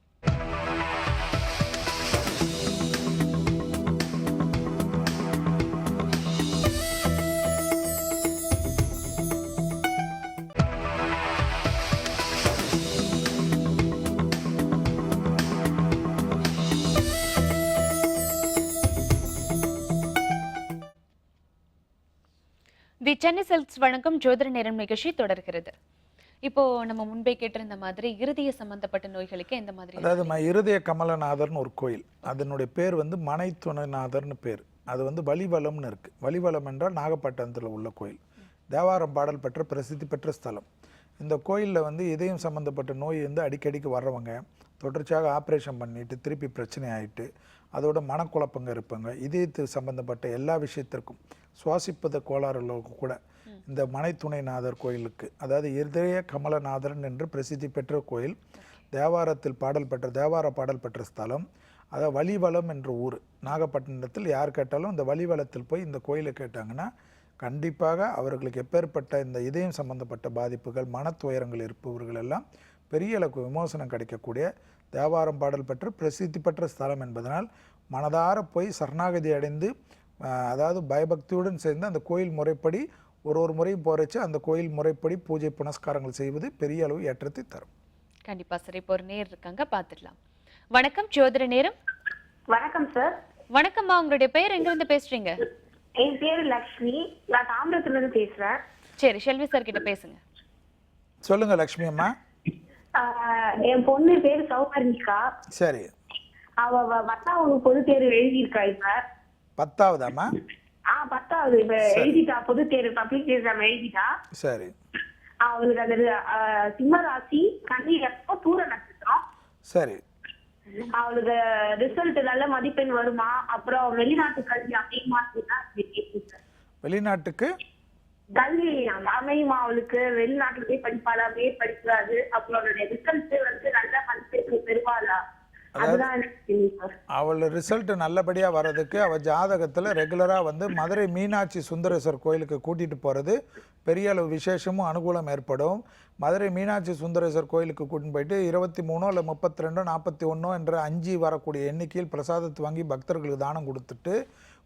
S1: தி சென்னை சில்க்ஸ் வழங்கும் ஜோதிட நேரம் நிகழ்ச்சி தொடர்கிறது. இப்போ நம்ம முன்பே கேட்டிருந்த மாதிரி இருதய சம்பந்தப்பட்ட நோய்களுக்கு எந்த மாதிரி?
S2: அதாவது இருதய கமலநாதர்னு ஒரு கோயில், அதனுடைய பேர் வந்து மனைத்துணைநாதர்னு பேர். அது வந்து வலிவலம்னு இருக்குது. வலிவலம் என்றால் நாகப்பட்டினத்தில் உள்ள கோயில். தேவாரம் பாடல் பெற்ற பிரசித்தி பெற்ற ஸ்தலம். இந்த கோயிலில் வந்து இதயம் சம்மந்தப்பட்ட நோய் வந்து அடிக்கடிக்கு வர்றவங்க தொடர்ச்சியாக ஆப்ரேஷன் பண்ணிட்டு திருப்பி பிரச்சனை ஆகிட்டு அதோட மனக்குழப்பங்க இருப்பாங்க. இதயத்து சம்பந்தப்பட்ட எல்லா விஷயத்திற்கும் சுவாசிப்பத கோளாறுகளுக்கு கூட இந்த மனைத்துணைநாதர் கோயிலுக்கு, அதாவது இருதய கமலநாதரன் என்று பிரசித்தி பெற்ற கோயில், தேவார பாடல் பெற்ற ஸ்தலம். அதாவது வலிவலம் என்ற ஊர் நாகப்பட்டினத்தில். யார் கேட்டாலும் இந்த வலிவலத்தில் போய் இந்த கோயிலை கேட்டாங்கன்னா கண்டிப்பாக அவர்களுக்கு எப்பேற்பட்ட இந்த இதயம் சம்பந்தப்பட்ட பாதிப்புகள், மனத்துயரங்கள் இருப்பவர்கள் எல்லாம் பெரிய அளவுக்கு விமோசனம் கிடைக்கக்கூடிய தேவாரம் பாடல் பெற்ற பிரசித்தி பெற்ற ஸ்தலம் என்பதனால் மனதார போய் சரணாகதி அடைந்து, அதாவது பயபக்தியுடன் சேர்ந்து அந்த கோயில் முறைப்படி ஒரு முறையும் போறச்சு அந்த கோயில் முறைப்படி பூஜை புனஸ்காரங்கள் செய்வது பெரிய அளவு ஏற்றத்தை தரும்.
S1: கண்டிப்பா சார். இப்போ ஒரு நேர் இருக்காங்க, பார்த்துடலாம். வணக்கம், ஜோதிட நேரம்.
S4: வணக்கம் சார்.
S1: வணக்கம்மா, உங்களுடைய பெயர் எங்க இருந்து பேசுறீங்க?
S4: என் பேரு லக்ஷ்மி. நான் தாம்பரத்துல இருந்து பேசுறேன்.
S1: சரி, செல்வி சார் கிட்ட பேசுங்க.
S2: சொல்லுங்க லக்ஷ்மி அம்மா.
S4: என் பொண்ணு பேரு சௌகர்ணிகா.
S2: சரி.
S4: அவ 10வது பொது தேர்வு எழுதியிருக்கா. இப்ப
S2: 10வதாம்மா?
S4: 10வது இப்ப எழுதிட்டா. பொது தேர்வு பப்ளிக் எக்ஸாம் எழுதிட்டா.
S2: சரி.
S4: அவளுக்கு அது சிம்ம ராசி, கன்னி லக்னம், பூர நட்சத்திரம்.
S2: சரி.
S4: அவளுக்கு ரிசல்ட் நல்ல மதிப்பெண் வருமா? அப்புறம் வெளிநாட்டு கல்வி அமையுமா?
S2: வெளிநாட்டுக்கு
S4: கல்வி அமையுமா அவளுக்கு? வெளிநாட்டுல போய் படிப்பாளா, படிக்காது? அப்புறம் ரிசல்ட் வந்து நல்ல மதிப்பெண் பெறுவாளா?
S2: அவள் ரிசல்ட் நல்லபடியாக வர்றதுக்கு அவள் ஜாதகத்தில் ரெகுலராக வந்து மதுரை மீனாட்சி சுந்தரேஸ்வர் கோயிலுக்கு கூட்டிகிட்டு போகிறது பெரிய அளவு விசேஷமும் அனுகூலம் ஏற்படும். மதுரை மீனாட்சி சுந்தரேஸ்வர் கோயிலுக்கு கூட்டின்னு போயிட்டு 23 இல்லை 32 41 என்ற 5 வரக்கூடிய எண்ணிக்கையில் பிரசாதத்தை வாங்கி பக்தர்களுக்கு தானம் கொடுத்துட்டு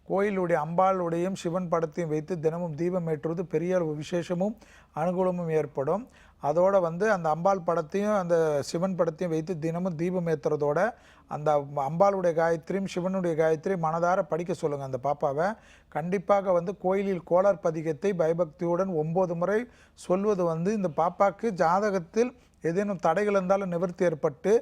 S2: கோயிலுடைய அம்பாளுடையும் சிவன் படத்தையும் வைத்து தினமும் தீபம் ஏற்றுவது பெரிய அளவு விசேஷமும் அனுகூலமும் ஏற்படும். அதோடு வந்து அந்த அம்பாள் படத்தையும் அந்த சிவன் படத்தையும் வைத்து தினமும் தீபம் ஏற்றுறதோட அந்த அம்பாளுடைய காயத்ரியும் சிவனுடைய காயத்ரியும் மனதார படிக்க சொல்லுங்கள் அந்த பாப்பாவை. கண்டிப்பாக வந்து கோயிலில் கோளார் பதிகத்தை பயபக்தியுடன் 9 முறை சொல்வது வந்து இந்த பாப்பாவுக்கு ஜாதகத்தில் ஏதேனும் தடைகள் இருந்தாலும் நிவர்த்தி ஏற்பட்டு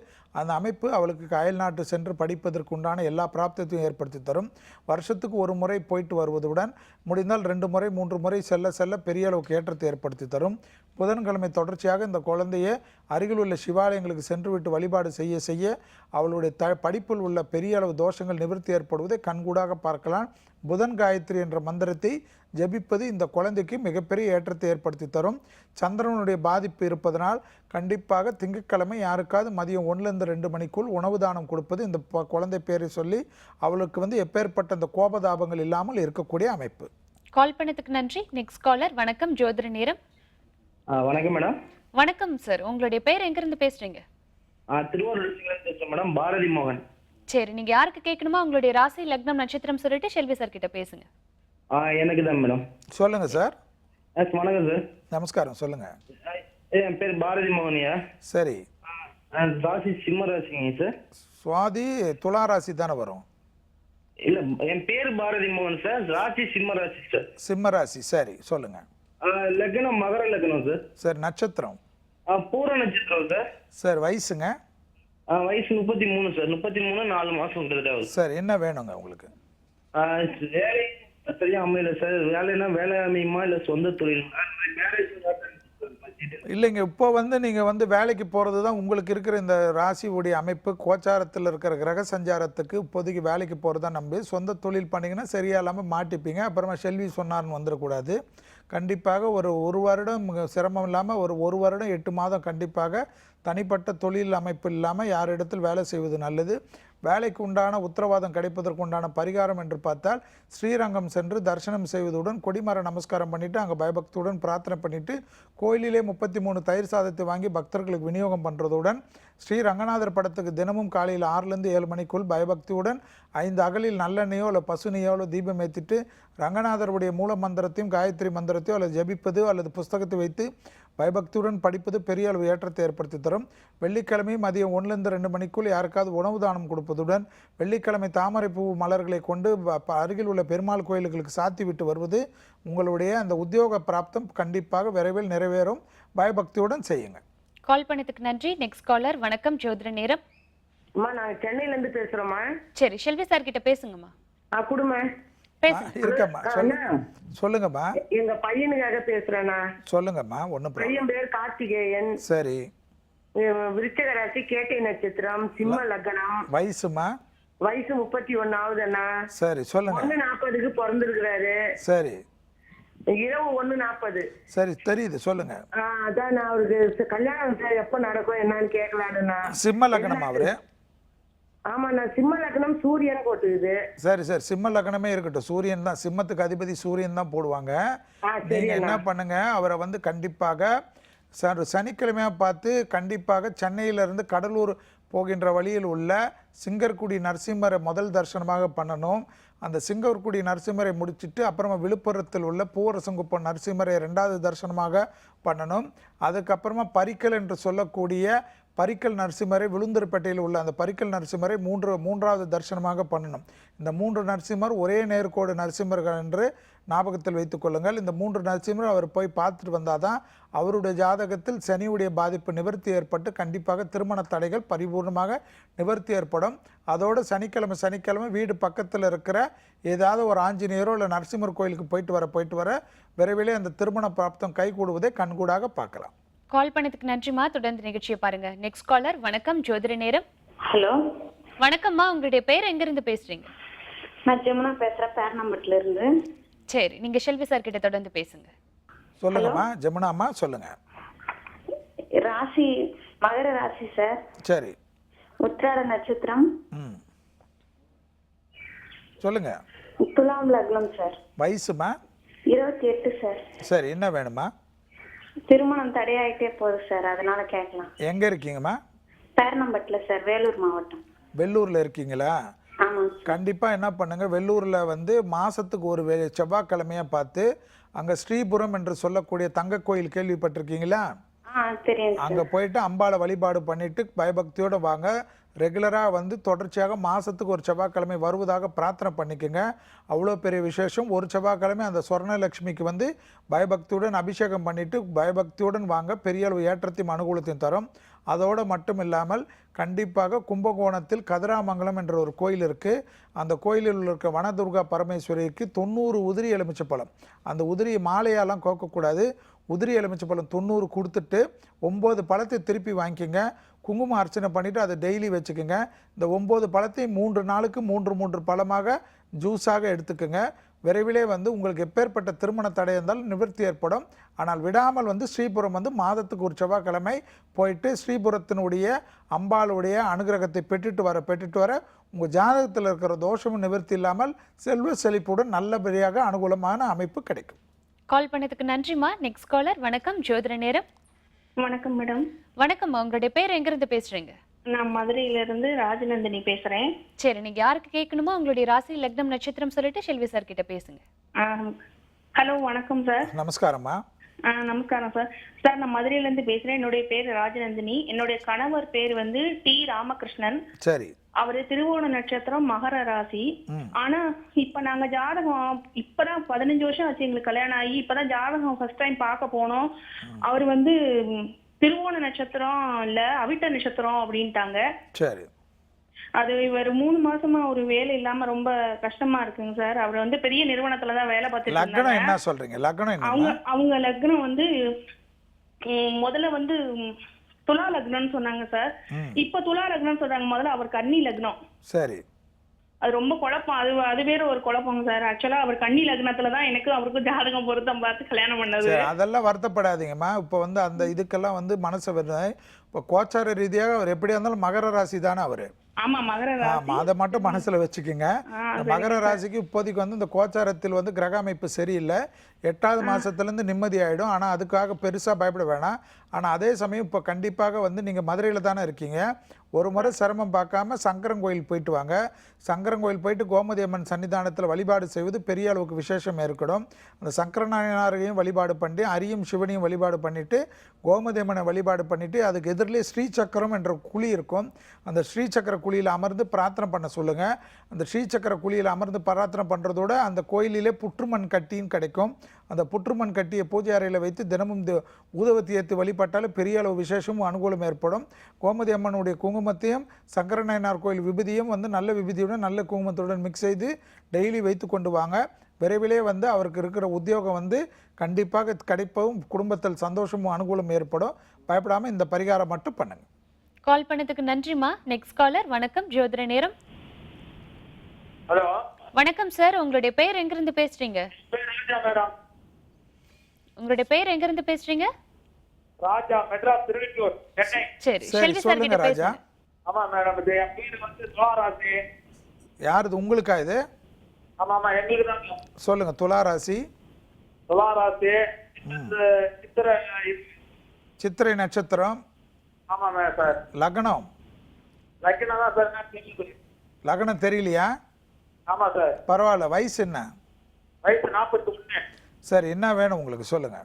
S2: அந்த அமைப்பு அவளுக்கு அயல்நாட்டு சென்று படிப்பதற்குண்டான எல்லா பிராப்தத்தையும் ஏற்படுத்தி தரும். வருஷத்துக்கு ஒரு முறை போயிட்டு வருவதுடன் முடிந்தால் 2 முறை 3 முறை செல்ல செல்ல பெரிய அளவுக்கு ஏற்றத்தை ஏற்படுத்தி தரும். புதன்கிழமை தொடர்ச்சியாக இந்த குழந்தையை அருகில் உள்ள சிவாலயங்களுக்கு சென்று விட்டு வழிபாடு செய்ய செய்ய அவளுடைய படிப்பில் உள்ள பெரிய அளவு தோஷங்கள் நிவர்த்தி ஏற்படுவதை கண்கூடாக பார்க்கலாம். புதன் காயத்ரி என்ற மந்திரத்தை ஜபிப்பது இந்த குழந்தைக்கு மிகப்பெரிய ஏற்றத்தை ஏற்படுத்தி தரும். சந்திரனுடைய பாதிப்பு இருப்பதனால் கண்டிப்பாக திங்கட்கிழமை யாருக்காவது மதியம் 1லேருந்து 2 மணிக்குள் உணவு தானம் கொடுப்பது இந்த குழந்தை பேரை சொல்லி அவளுக்கு எப்பேற்பட்ட அந்த கோபதாபங்கள் இல்லாமல் இருக்கக்கூடிய அமைப்பு.
S1: கால் பண்ணதுக்கு நன்றி. Next caller. வணக்கம், ஜோதிட நேரம்.
S12: வணக்கம் மேடம்.
S1: வணக்கம் சார், உங்களுடைய பேர் எங்க இருந்து பேசுறீங்க?
S12: திருவாரூர் பேசுறேன் மேடம். பாரதி மோகன்.
S1: சரி, நீங்க யாருக்கு கேட்கணுமா உங்களுடைய ராசி லக்னம் நட்சத்திரம் சொல்லிட்டு செல்வி சார் கிட்ட பேசுங்க.
S12: எனக்கு தான் மேடம்.
S2: சொல்லுங்க சார்.
S12: வணக்கம் சார்.
S2: நமஸ்காரம், சொல்லுங்க.
S12: என் பேர் பாரதி மோகனியா.
S2: சரி.
S12: ராசி சிம்ம ராசிங்க சார்.
S2: சுவாதி துலா ராசி தானே வரும்?
S12: இல்ல, என் பேர் பாரதி மோகன் சார். ராசி சிம்ம ராசி சார்.
S2: சிம்ம ராசி. சரி, சொல்லுங்க.
S12: லக்னம் மகர லக்னம் சார்.
S2: சரி, நட்சத்திரம்
S12: பூர நட்சத்திரம் சார்.
S2: சார், வயசுங்க?
S12: வயசு 33 சார். 33 4 மாசம் கிட்டத்தட்ட.
S2: சார், என்ன வேணுங்க உங்களுக்கு?
S12: வேலை சரியா அமையல சார். வேலைன்னா வேலை அமையுமா இல்ல சொந்த தொழில்?
S2: இல்லைங்க, இப்போ நீங்கள் வேலைக்கு போகிறது தான் உங்களுக்கு இருக்கிற இந்த ராசியுடைய அமைப்பு. கோச்சாரத்தில் இருக்கிற கிரக சஞ்சாரத்துக்கு இப்போதைக்கு வேலைக்கு போகிறது தான் நம்பி. சொந்த தொழில் பண்ணிங்கன்னா சரியாக இல்லாமல் மாட்டிப்பீங்க. அப்புறமா செல்வி சொன்னார்னு வந்துடக்கூடாது. கண்டிப்பாக ஒரு வருடம் சிரமம் இல்லாமல் ஒரு வருடம் 8 மாதம் கண்டிப்பாக தனிப்பட்ட தொழில் அமைப்பு இல்லாமல் யாரிடத்தில் வேலை செய்வது நல்லது. வேலைக்கு உண்டான உத்தரவாதம் கிடைப்பதற்கு உண்டான பரிகாரம் என்று பார்த்தால் ஸ்ரீரங்கம் சென்று தரிசனம் செய்வதுடன் கொடிமர நமஸ்காரம் பண்ணிவிட்டு அங்கே பயபக்தியுடன் பிரார்த்தனை பண்ணிவிட்டு கோயிலிலே 33 தயிர் சாதத்தை வாங்கி பக்தர்களுக்கு விநியோகம் பண்ணுறதுடன் ஸ்ரீ ரங்கநாதர் படத்துக்கு தினமும் காலையில் 6லேருந்து 7 மணிக்குள் பயபக்தியுடன் 5 அகலில் நல்லெண்ணெயோ இல்லை பசுநெய்யோ தீபம் ஏற்றிட்டு ரங்கநாதருடைய மூல மந்திரத்தையும் காயத்ரி மந்திரத்தையோ அல்லது ஜபிப்பது அல்லது புஸ்தகத்தை வைத்து பயபக்தியுடன் படிப்பது பெரிய அளவு ஏற்றத்தை ஏற்படுத்தி தரும். வெள்ளிக்கிழமை மதியம் 1லேருந்து 2 மணிக்குள் யாருக்காவது உணவு தானம் கொடுப்பதுடன் வெள்ளிக்கிழமை தாமரை பூ மலர்களை கொண்டு அருகில் உள்ள பெருமாள் கோயில்களுக்கு சாத்தி விட்டு வருவது உங்களுடைய அந்த உத்தியோக பிராப்தம் கண்டிப்பாக விரைவில் நிறைவேறும். பயபக்தியுடன் செய்யுங்க.
S1: கால் பண்ணதுக்கு நன்றி. Next caller. வணக்கம், ஜோதிட நேரம்.
S8: அம்மா, நான் சென்னையில இருந்து பேசுறோம்மா.
S1: சரி, செல்வி சார் கிட்ட பேசுங்கம்மா.
S8: குடுமா
S2: இருக்கம்மா, சொல்லுங்கம்மா.
S8: எங்க பையனுக்காக பேசுறேண்ணா.
S2: சொல்லுங்கம்மா. ஒன்றும்
S8: பையன் பேர் கார்த்திகேயன்.
S2: சரி.
S8: விருச்சிக ராசி, கேட்டை நட்சத்திரம், சிம்ம லக்னம்.
S2: வயசுமா?
S8: வயசு 31 ஆகுதுண்ணா.
S2: சரி, சொல்லுங்க.
S8: 1:40 பிறந்திருக்கிறாரு.
S2: சரி.
S8: இரவு 1:40.
S2: சரி, தெரியுது, சொல்லுங்க.
S8: அதான் நான் அவருக்கு கல்யாணம் எப்ப நடக்கும் என்னன்னு கேட்கலாடுண்ணா.
S2: சிம்ம லக்னம் அவரு?
S8: ஆமாண்ணா, சிம்ம லக்னம் சூரியன் போட்டுக்குது.
S2: சரி சரி, சிம்ம லக்னமே இருக்கட்டும். சூரியன் தான், சிம்மத்துக்கு அதிபதி சூரியன் தான் போடுவாங்க. நீங்க என்ன பண்ணுங்க, அவரை கண்டிப்பாக சனிக்கிழமையா பார்த்து கண்டிப்பாக சென்னையிலிருந்து கடலூர் போகின்ற வழியில் உள்ள சிங்கர்குடி நரசிம்மரை முதல் தரிசனமாக பண்ணணும். அந்த சிங்கர்குடி நரசிம்மரை முடிச்சுட்டு அப்புறமா விழுப்புரத்தில் உள்ள பூவரசங்குப்பம் நரசிம்மரை 2வது தரிசனமாக பண்ணணும். அதுக்கப்புறமா பரிக்கல் என்று சொல்லக்கூடிய பரிக்கல் நரசிம்மரை விழுந்தூர்பேட்டையில் உள்ள அந்த பரிக்கல் நரசிம்மரை 3வது தரிசனமாக பண்ணணும். இந்த 3 நரசிம்மர் ஒரே நேர்கோடு நரசிம்மர்கள் என்று ஞாபகத்தில் வைத்துக் கொள்ளுங்கள். இந்த 3 நரசிம்மர் அவர் போய் பார்த்துட்டு வந்தால் தான் அவருடைய ஜாதகத்தில் சனியுடைய பாதிப்பு நிவர்த்தி ஏற்பட்டு கண்டிப்பாக திருமண தடைகள் பரிபூர்ணமாக நிவர்த்தி ஏற்படும். அதோடு சனிக்கிழமை வீடு பக்கத்தில் இருக்கிற ஏதாவது ஒரு ஆஞ்சநேயரோ இல்லை நரசிம்மர் கோயிலுக்கு போயிட்டு வர விரைவிலே அந்த திருமண பிராப்தம் கைகூடுவதை கண்கூடாக பார்க்கலாம்.
S1: கால் பண்ணதுக்கு நன்றிமா. தொடர்ந்து நிகழ்ச்சியை பாருங்க. Next caller. வணக்கம், ஜோதிட நேரம்.
S13: ஹலோ,
S1: வணக்கம்மா. உங்களுடைய பேர் எங்க இருந்து பேசுறீங்க?
S13: நான் ஜெமுனா பேசுறேன், பேர்னம்பட்ல இருந்து.
S1: சரி, நீங்க செல்வி சார் கிட்ட தொடர்ந்து பேசுங்க.
S2: சொல்லுங்கம்மா. ஜெமுனாம்மா, சொல்லுங்க.
S13: ராசி மகர ராசி சார்.
S2: சரி.
S13: உத்திராட நட்சத்திரம்.
S2: சொல்லுங்க.
S13: துலாம் லக்னம் சார்.
S2: வயசுமா?
S13: 28 சார்.
S2: சரி, என்ன வேணுமா?
S13: திருமணம் தடையாயிட்டே போகுது சார், அதனால கேட்கலாம்.
S2: எங்க இருக்கீங்கம்மா?
S13: பேர்னம்பட்ல சார், வேலூர் மாவட்டம்.
S2: வெள்ளூர்ல இருக்கீங்களா? கண்டிப்பா என்ன பண்ணுங்க, வெள்ளூர்ல மாசத்துக்கு ஒரு செவ்வாய்க்கிழமையா பார்த்து அங்க ஸ்ரீபுரம் என்று சொல்லக்கூடிய தங்க கோயில் கேள்விப்பட்டிருக்கீங்களா? அங்க போயிட்டு அம்பாளை வழிபாடு பண்ணிட்டு பயபக்தியோட வாங்க. ரெகுலரா தொடர்ச்சியாக மாசத்துக்கு ஒரு செவ்வாய்க்கிழமை வருவதாக பிரார்த்தனை பண்ணிக்கோங்க. அவ்வளோ பெரிய விசேஷம். ஒரு செவ்வாய்க்கிழமை அந்த சொர்ணலட்சுமிக்கு பயபக்தியுடன் அபிஷேகம் பண்ணிட்டு பயபக்தியுடன் வாங்க. பெரிய அளவு ஏற்றத்தையும் அனுகூலத்தையும் தரும். அதோடு மட்டும் இல்லாமல் கண்டிப்பாக கும்பகோணத்தில் கதிராமங்கலம் என்ற ஒரு கோயில் இருக்குது. அந்த கோயிலில் இருக்க வனதுர்கா பரமேஸ்வரிக்கு 90 உதிரி எலுமிச்சப்பழம், அந்த உதிரி மாலையாலாம் கோக்கக்கூடாது, உதிரி எலுமிச்சப்பழம் 90 கொடுத்துட்டு 9 பழத்தை திருப்பி வாங்கிக்கோங்க. குங்குமம் அர்ச்சனை பண்ணிவிட்டு அதை டெய்லி வச்சுக்கோங்க. இந்த 9 பழத்தையும் 3 நாளுக்கு 3 பழமாக ஜூஸாக எடுத்துக்கோங்க. விரைவிலே உங்களுக்கு எப்பேற்பட்ட திருமண தடை இருந்தாலும் நிவர்த்தி ஏற்படும். ஆனால் விடாமல் ஸ்ரீபுரம் மாதத்துக்கு ஒரு செவ்வாய்க்கிழமை போயிட்டு ஸ்ரீபுரத்தினுடைய அம்பாளுடைய அனுகிரகத்தை பெற்றுட்டு வர உங்கள் ஜாதகத்தில் இருக்கிற தோஷமும் நிவர்த்தி இல்லாமல் செல்வ செழிப்புடன் நல்லபடியாக அனுகூலமான அமைப்பு கிடைக்கும்.
S1: கால் பண்ணதுக்கு நன்றிம்மா. Next caller. வணக்கம், ஜோதிட நேரம்.
S13: வணக்கம் மேடம்.
S1: வணக்கம், உங்களுடைய பேர் எங்கிருந்து பேசுறீங்க?
S13: நான் மதுரையில இருந்து ராஜநந்தினி பேசுறேன்.
S1: சரி, நீங்க யாருக்கு கேட்கணுமோ உங்களுடைய ராசி, லக்னம், நட்சத்திரம் சொல்லிட்டு செல்வி சார் கிட்ட பேசுங்க.
S13: ஹலோ, வணக்கம் சார்.
S2: நமஸ்காரம்மா.
S13: நமஸ்காரம் சார். சார், நான் மதுரையில இருந்து பேசுறேன். என்னுடைய பேர் ராஜநந்தினி. என்னுடைய கணவர் பேர் டி ராமகிருஷ்ணன்.
S2: சரி.
S13: அவரு திருவோண நட்சத்திரம், மகர ராசி. ஆனா இப்ப நாங்க ஜாதகம் இப்பதான் 15 வருஷம் ஆச்சு எங்களுக்கு கல்யாணம் ஆகி. இப்பதான் ஜாதகம் ஃபர்ஸ்ட் டைம் பார்க்க போனோம். அவர் திருவோண நட்சத்திரம் இல்ல அவிட்ட நட்சத்திரம் அப்படின்ட்டாங்க.
S2: சரி.
S13: அது இவர் 3 மாசமா ஒரு வேலை இல்லாம ரொம்ப கஷ்டமா இருக்குங்க சார். அவர் பெரிய நிறுவனத்துலதான் வேலை பார்த்துட்டு
S2: லக்னம் என்ன சொல்றீங்க? லக்னம் என்ன?
S13: அவங்க லக்னம் முதல்ல துலா லக்னம்னு சொன்னாங்க சார். இப்ப துலா லக்னம் சொல்றாங்க. முதல்ல அவர் கன்னி லக்னம்.
S2: சரி.
S13: அது ரொம்ப குழப்பம். அது வேற ஒரு குழப்பங்க சார். ஆக்சுவலா அவர் கன்னி லக்னத்துலதான் எனக்கு அவருக்கும் ஜாதகம் பொருத்தம் பார்த்து கல்யாணம் பண்ணது.
S2: அதெல்லாம் வருத்தப்படாதீங்கம்மா. இப்ப அந்த இதுக்கெல்லாம் மனசு வருது. இப்ப கோச்சார ரீதியாக அவர் எப்படியா இருந்தாலும் மகர ராசி தானே அவரு.
S13: ஆமா, மகர ராசி.
S2: அதை மட்டும் மனசுல வச்சுக்கோங்க. மகர ராசிக்கு இப்போதைக்கு இந்த கோச்சாரத்தில் கிரக அமைப்பு சரியில்லை. 8வது மாசத்துல இருந்து நிம்மதி ஆயிடும். ஆனா அதுக்காக பெருசா பயப்பட வேணாம். ஆனா அதே சமயம் இப்ப கண்டிப்பாக நீங்க மதுரையில தானே இருக்கீங்க. ஒரு முறை சிரமம் பார்க்காம சங்கரன் கோயில் போயிட்டு வாங்க. சங்கரன் கோயில் போயிட்டு கோமதி அம்மன் சன்னிதானத்தில் வழிபாடு செய்வது பெரிய அளவுக்கு விசேஷம் ஏற்படும். அந்த சங்கரநாயனாரையும் வழிபாடு பண்ணி அரியும் சிவனையும் வழிபாடு பண்ணிட்டு கோமதி அம்மனை வழிபாடு பண்ணிட்டு அதுக்கு எதிரிலே ஸ்ரீசக்கரம் என்ற குழி இருக்கும். அந்த ஸ்ரீசக்கர குழியில் அமர்ந்து பிரார்த்தனை பண்ண சொல்லுங்க. அந்த ஸ்ரீசக்கர குழியில் அமர்ந்து பிரார்த்தனை பண்றதோட அந்த கோயிலிலே புற்றுமண் கட்டியும் கிடைக்கும். அந்த புற்றுமண் கட்டியை பூஜை அறையில் வைத்து தினமும் ஊதுவத்தி ஏற்றி வழிபட்டாலும் பெரிய அளவு விசேஷமும் அனுகூலம் ஏற்படும். கோமதி அம்மனுடைய குங்குமத்தையும் சங்கரநாயனார் கோயில் விபூதியும் நல்ல விபூதியுடன் நல்ல குங்குமத்துடன் மிக்ஸ் செய்து டெய்லி வைத்து கொண்டு வாங்க. விரைவிலே அவருக்கு இருக்கிற உத்தியோகம் கண்டிப்பாக கிடைப்பவும் குடும்பத்தில் சந்தோஷமும் அனுகூலம் ஏற்படும். பயப்படாமல் இந்த பரிகாரம் மட்டும் பண்ணுங்க.
S1: கால் பண்ணதுக்கு நன்றிமா. Next caller. வணக்கம், ஜோதிட நேரம்.
S14: ஹலோ,
S1: வணக்கம் சார். உங்களுடைய பெயர் எங்கிருந்து பேசுறீங்க? உங்களுடைய பெயர் எங்கிருந்து பேசுறீங்க?
S14: ராஜா, மெட்ராஸ், திருவள்ளூர், சென்னை.
S1: சரி, செல்வி சார் கிட்ட
S2: ராஜா.
S14: ஆமா மேடம், இது என் பேரு துலா ராசி.
S2: யாருது உங்களுக்கா இது?
S14: ஆமா ஆமா, எங்களுக்கு தான்.
S2: சொல்லுங்க. துலா ராசி.
S14: துலா ராசி.
S2: சித்திரை நட்சத்திரம்.
S14: ஆமா சார்.
S2: லக்னம்.
S14: லக்னம் தான் சார்.
S2: லக்னம் தெரியலையா?
S14: ஆமா சார்.
S2: பரவாயில்ல. வயசு என்ன?
S14: வயசு 41.
S2: சரி, என்ன வேணும் உங்களுக்கு சொல்லுங்க.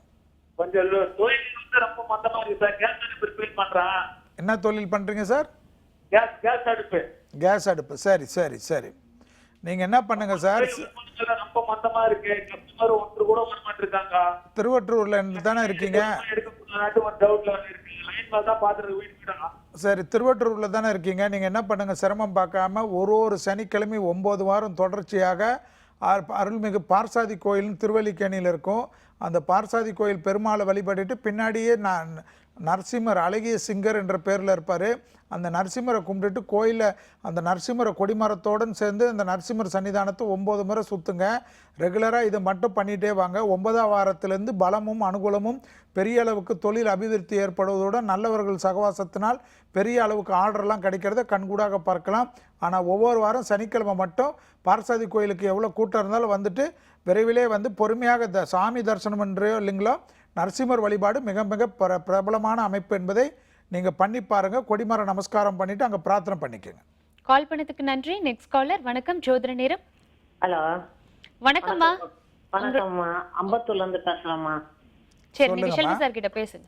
S14: கொஞ்சம் தொழில் ரொம்ப மந்தமா இருக்கு சார். கேஸ் அடுப்பு ரிப்பேர் பண்றேன்.
S2: என்ன தொழில் பண்றீங்க சார்?
S14: கேஸ் அடுப்பு.
S2: கேஸ் அடுப்பு. சரி சரி சரி. நீங்க என்ன பண்ணுங்க சார்?
S14: ரொம்ப மந்தமா இருக்கு. கஸ்டமர் ஒன்று கூட வர மாட்டிருக்காங்க.
S2: திருவற்றூர்ல தானே இருக்கீங்க? சரி, திருவற்றூர்ல தானே இருக்கீங்க. நீங்க என்ன பண்ணுங்க, சிரமம் பார்க்காம ஒரு சனிக்கிழமை 9 வாரம் தொடர்ச்சியாக அருள்மிகு பார்சாதி கோயில்னு திருவல்லிக்கேணியில் இருக்கும். அந்த பார்சாதி கோயில் பெருமாளை வழிபட்டுட்டு பின்னாடியே நரசிம்மர் அழகிய சிங்கர் என்ற பேரில் இருப்பார். அந்த நரசிம்மரை கும்பிட்டுட்டு கோயிலில் அந்த நரசிம்மரை கொடிமரத்தோடு சேர்ந்து அந்த நரசிம்மர் சன்னிதானத்தை 9 முறை சுற்றுங்க. ரெகுலராக இதை மட்டும் பண்ணிகிட்டே வாங்க. 9ஆம் வாரத்திலேருந்து பலமும் அனுகூலமும் பெரிய அளவுக்கு தொழில் அபிவிருத்தி ஏற்படுவதோடு நல்லவர்கள் சகவாசத்தினால் பெரிய அளவுக்கு ஆர்டர்லாம் கிடைக்கிறத கண்கூடாக பார்க்கலாம். ஆனால் ஒவ்வொரு வாரம் சனிக்கிழமை மட்டும் பார்சாதி கோயிலுக்கு எவ்வளோ கூட்டம் இருந்தாலும் வந்துட்டு விரைவிலே பொறுமையாக சாமி தரிசனம் என்றோ இல்லைங்களோ நரசிம்மர் வழிபாடு மிக மிக பிரபலமான அமைப்பு என்பதை நீங்கள் பண்ணி பாருங்க. கொடிமர நமஸ்காரம் பண்ணிட்டு அங்கே பிரார்த்தனை பண்ணிக்கோங்க.
S1: கால் பண்ணதுக்கு நன்றி. Next caller. வணக்கம், ஜோதிட நேரம்.
S9: ஹலோ,
S1: வணக்கம்மா.
S9: வணக்கம்மா, அம்பத்தூர்ல இருந்து பேசலாமா?
S1: சரி, நீங்க செல்வி சார் கிட்ட பேசுங்க.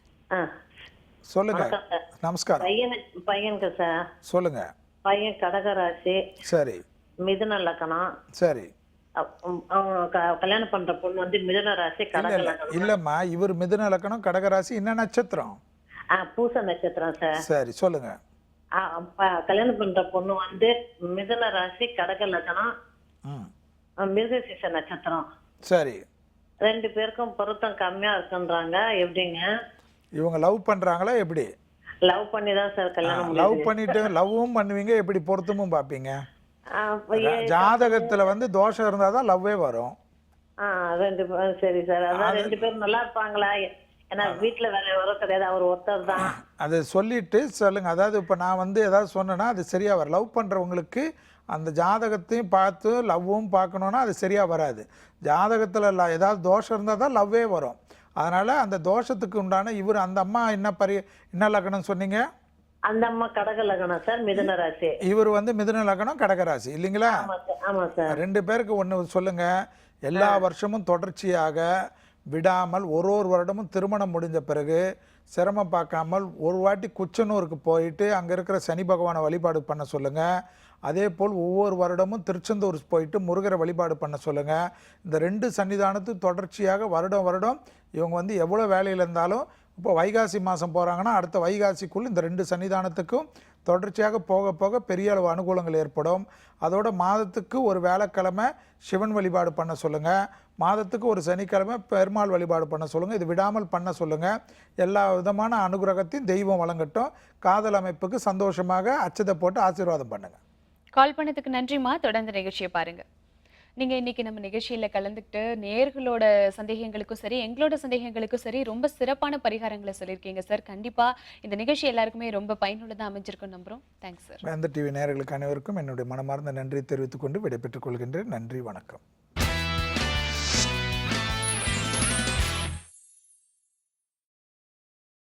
S2: சொல்லுங்க. நமஸ்காரம்.
S9: பையனுக்கு சார்.
S2: சொல்லுங்க.
S9: பையன் கடகராசி.
S2: சரி.
S9: மிதுன லக்னம்.
S2: சரி.
S9: கல்யாணம் பண்ற பொண்ணு மிதுன ராசி கடக லக்னம்.
S2: இல்லம்மா, இவர் மிதுன லக்னம் கடகராசி. என்ன நட்சத்திரம்?
S15: பூச நட்சத்திரம் சார்.
S2: சரி சொல்லுங்க.
S15: கல்யாணம் பண்ற பொண்ணு வந்து மிதுன ராசி, கடக லக்னம், மிருகசீரிஷ நட்சத்திரம்.
S2: சரி.
S15: 2 பேருக்கும் பொருத்தம் கம்மியா இருக்குன்றாங்க. எப்படிங்க?
S2: இவங்க லவ் பண்றாங்களா எப்படி?
S15: லவ் பண்ணி தான் சார் கல்யாணம்.
S2: லவ் பண்ணிட்டு லவ்வும் பண்ணுவீங்க, எப்படி பொருத்தமும் பார்ப்பீங்க? ஜாதகத்துல வந்து தோஷம் இருந்தாதான் லவ்வே வரும்.
S15: சரி சார். அதான் 2 பேரும் நல்லா இருப்பாங்களா? ஏன்னா வீட்டுல வேற யாரும் கிடையாது, அவர் ஒருத்தர் தான்.
S2: அதை சொல்லிட்டு சொல்லுங்க. அதாவது இப்ப நான் வந்து ஏதாவது சொன்னேன்னா அது சரியா வரும். லவ் பண்றவங்களுக்கு அந்த ஜாதகத்தையும் பார்த்து லவ்வும் பார்க்கணுன்னா அது சரியா வராது. ஜாதகத்துல ஏதாவது தோஷம் இருந்தால் தான் லவ்வே வரும். அதனால அந்த தோஷத்துக்கு உண்டான இவர் அந்த அம்மா என்ன லக்னம் சொன்னீங்க?
S15: அந்த அம்மா கடக லக்னம் சார், மிதுன ராசி.
S2: இவர் வந்து மிதுன லக்னம், கடக ராசி இல்லைங்களா?
S15: ஆமா சார்.
S2: 2 பேருக்கு ஒன்று சொல்லுங்க. எல்லா வருஷமும் தொடர்ச்சியாக விடாமல் ஒரு வருடமும் திருமணம் முடிஞ்ச பிறகு சிரமம் பார்க்காமல் ஒரு வாட்டி குச்சனூருக்கு போயிட்டு அங்கே இருக்கிற சனி பகவானை வழிபாடு பண்ண சொல்லுங்கள். அதே போல் ஒவ்வொரு வருடமும் திருச்செந்தூர் போயிட்டு முருகரை வழிபாடு பண்ண சொல்லுங்கள். இந்த 2 சன்னிதானத்தும் தொடர்ச்சியாக வருடம் இவங்க வந்து எவ்வளோ வேலையில் இருந்தாலும் இப்போ வைகாசி மாதம் போகிறாங்கன்னா அடுத்த வைகாசிக்குள் இந்த 2 சன்னிதானத்துக்கும் தொடர்ச்சியாக போக போக பெரிய அளவு அனுகூலங்கள் ஏற்படும். அதோட மாதத்துக்கு ஒரு வேலைக்கிழமை சிவன் வழிபாடு பண்ண சொல்லுங்கள். மாதத்துக்கு ஒரு சனிக்கிழமை பெருமாள் வழிபாடு பண்ண சொல்லுங்கள். இது விடாமல் பண்ண சொல்லுங்கள். எல்லா விதமான அனுகிரகத்தையும் தெய்வம் வழங்கட்டும். காதல் அமைப்புக்கு சந்தோஷமாக அச்சதை போட்டு ஆசீர்வாதம் பண்ணுங்கள்.
S1: கால் பண்ணதுக்கு நன்றிம்மா. தொடர்ந்து நிகழ்ச்சியை பாருங்க. நீங்க இன்னைக்கு நம்ம நிகழ்ச்சியில கலந்துக்கிட்டு நேயர்களோட சந்தேகங்களுக்கும் சரி, எங்களோட சந்தேகங்களுக்கும் சரி ரொம்ப சிறப்பான பரிகாரங்களை சொல்லியிருக்கீங்க சார். கண்டிப்பா இந்த நிகழ்ச்சி எல்லாருக்குமே ரொம்ப பயனுள்ளதா அமைஞ்சிருக்கும் நம்புறோம். Thanks sir.
S2: வேந்தர் டிவி நேயர்களுக்கு அனைவருக்கும் என்னுடைய மனமார்ந்த நன்றி தெரிவித்துக் கொண்டு விடைபெற்றுக் கொள்கின்றேன். நன்றி, வணக்கம்.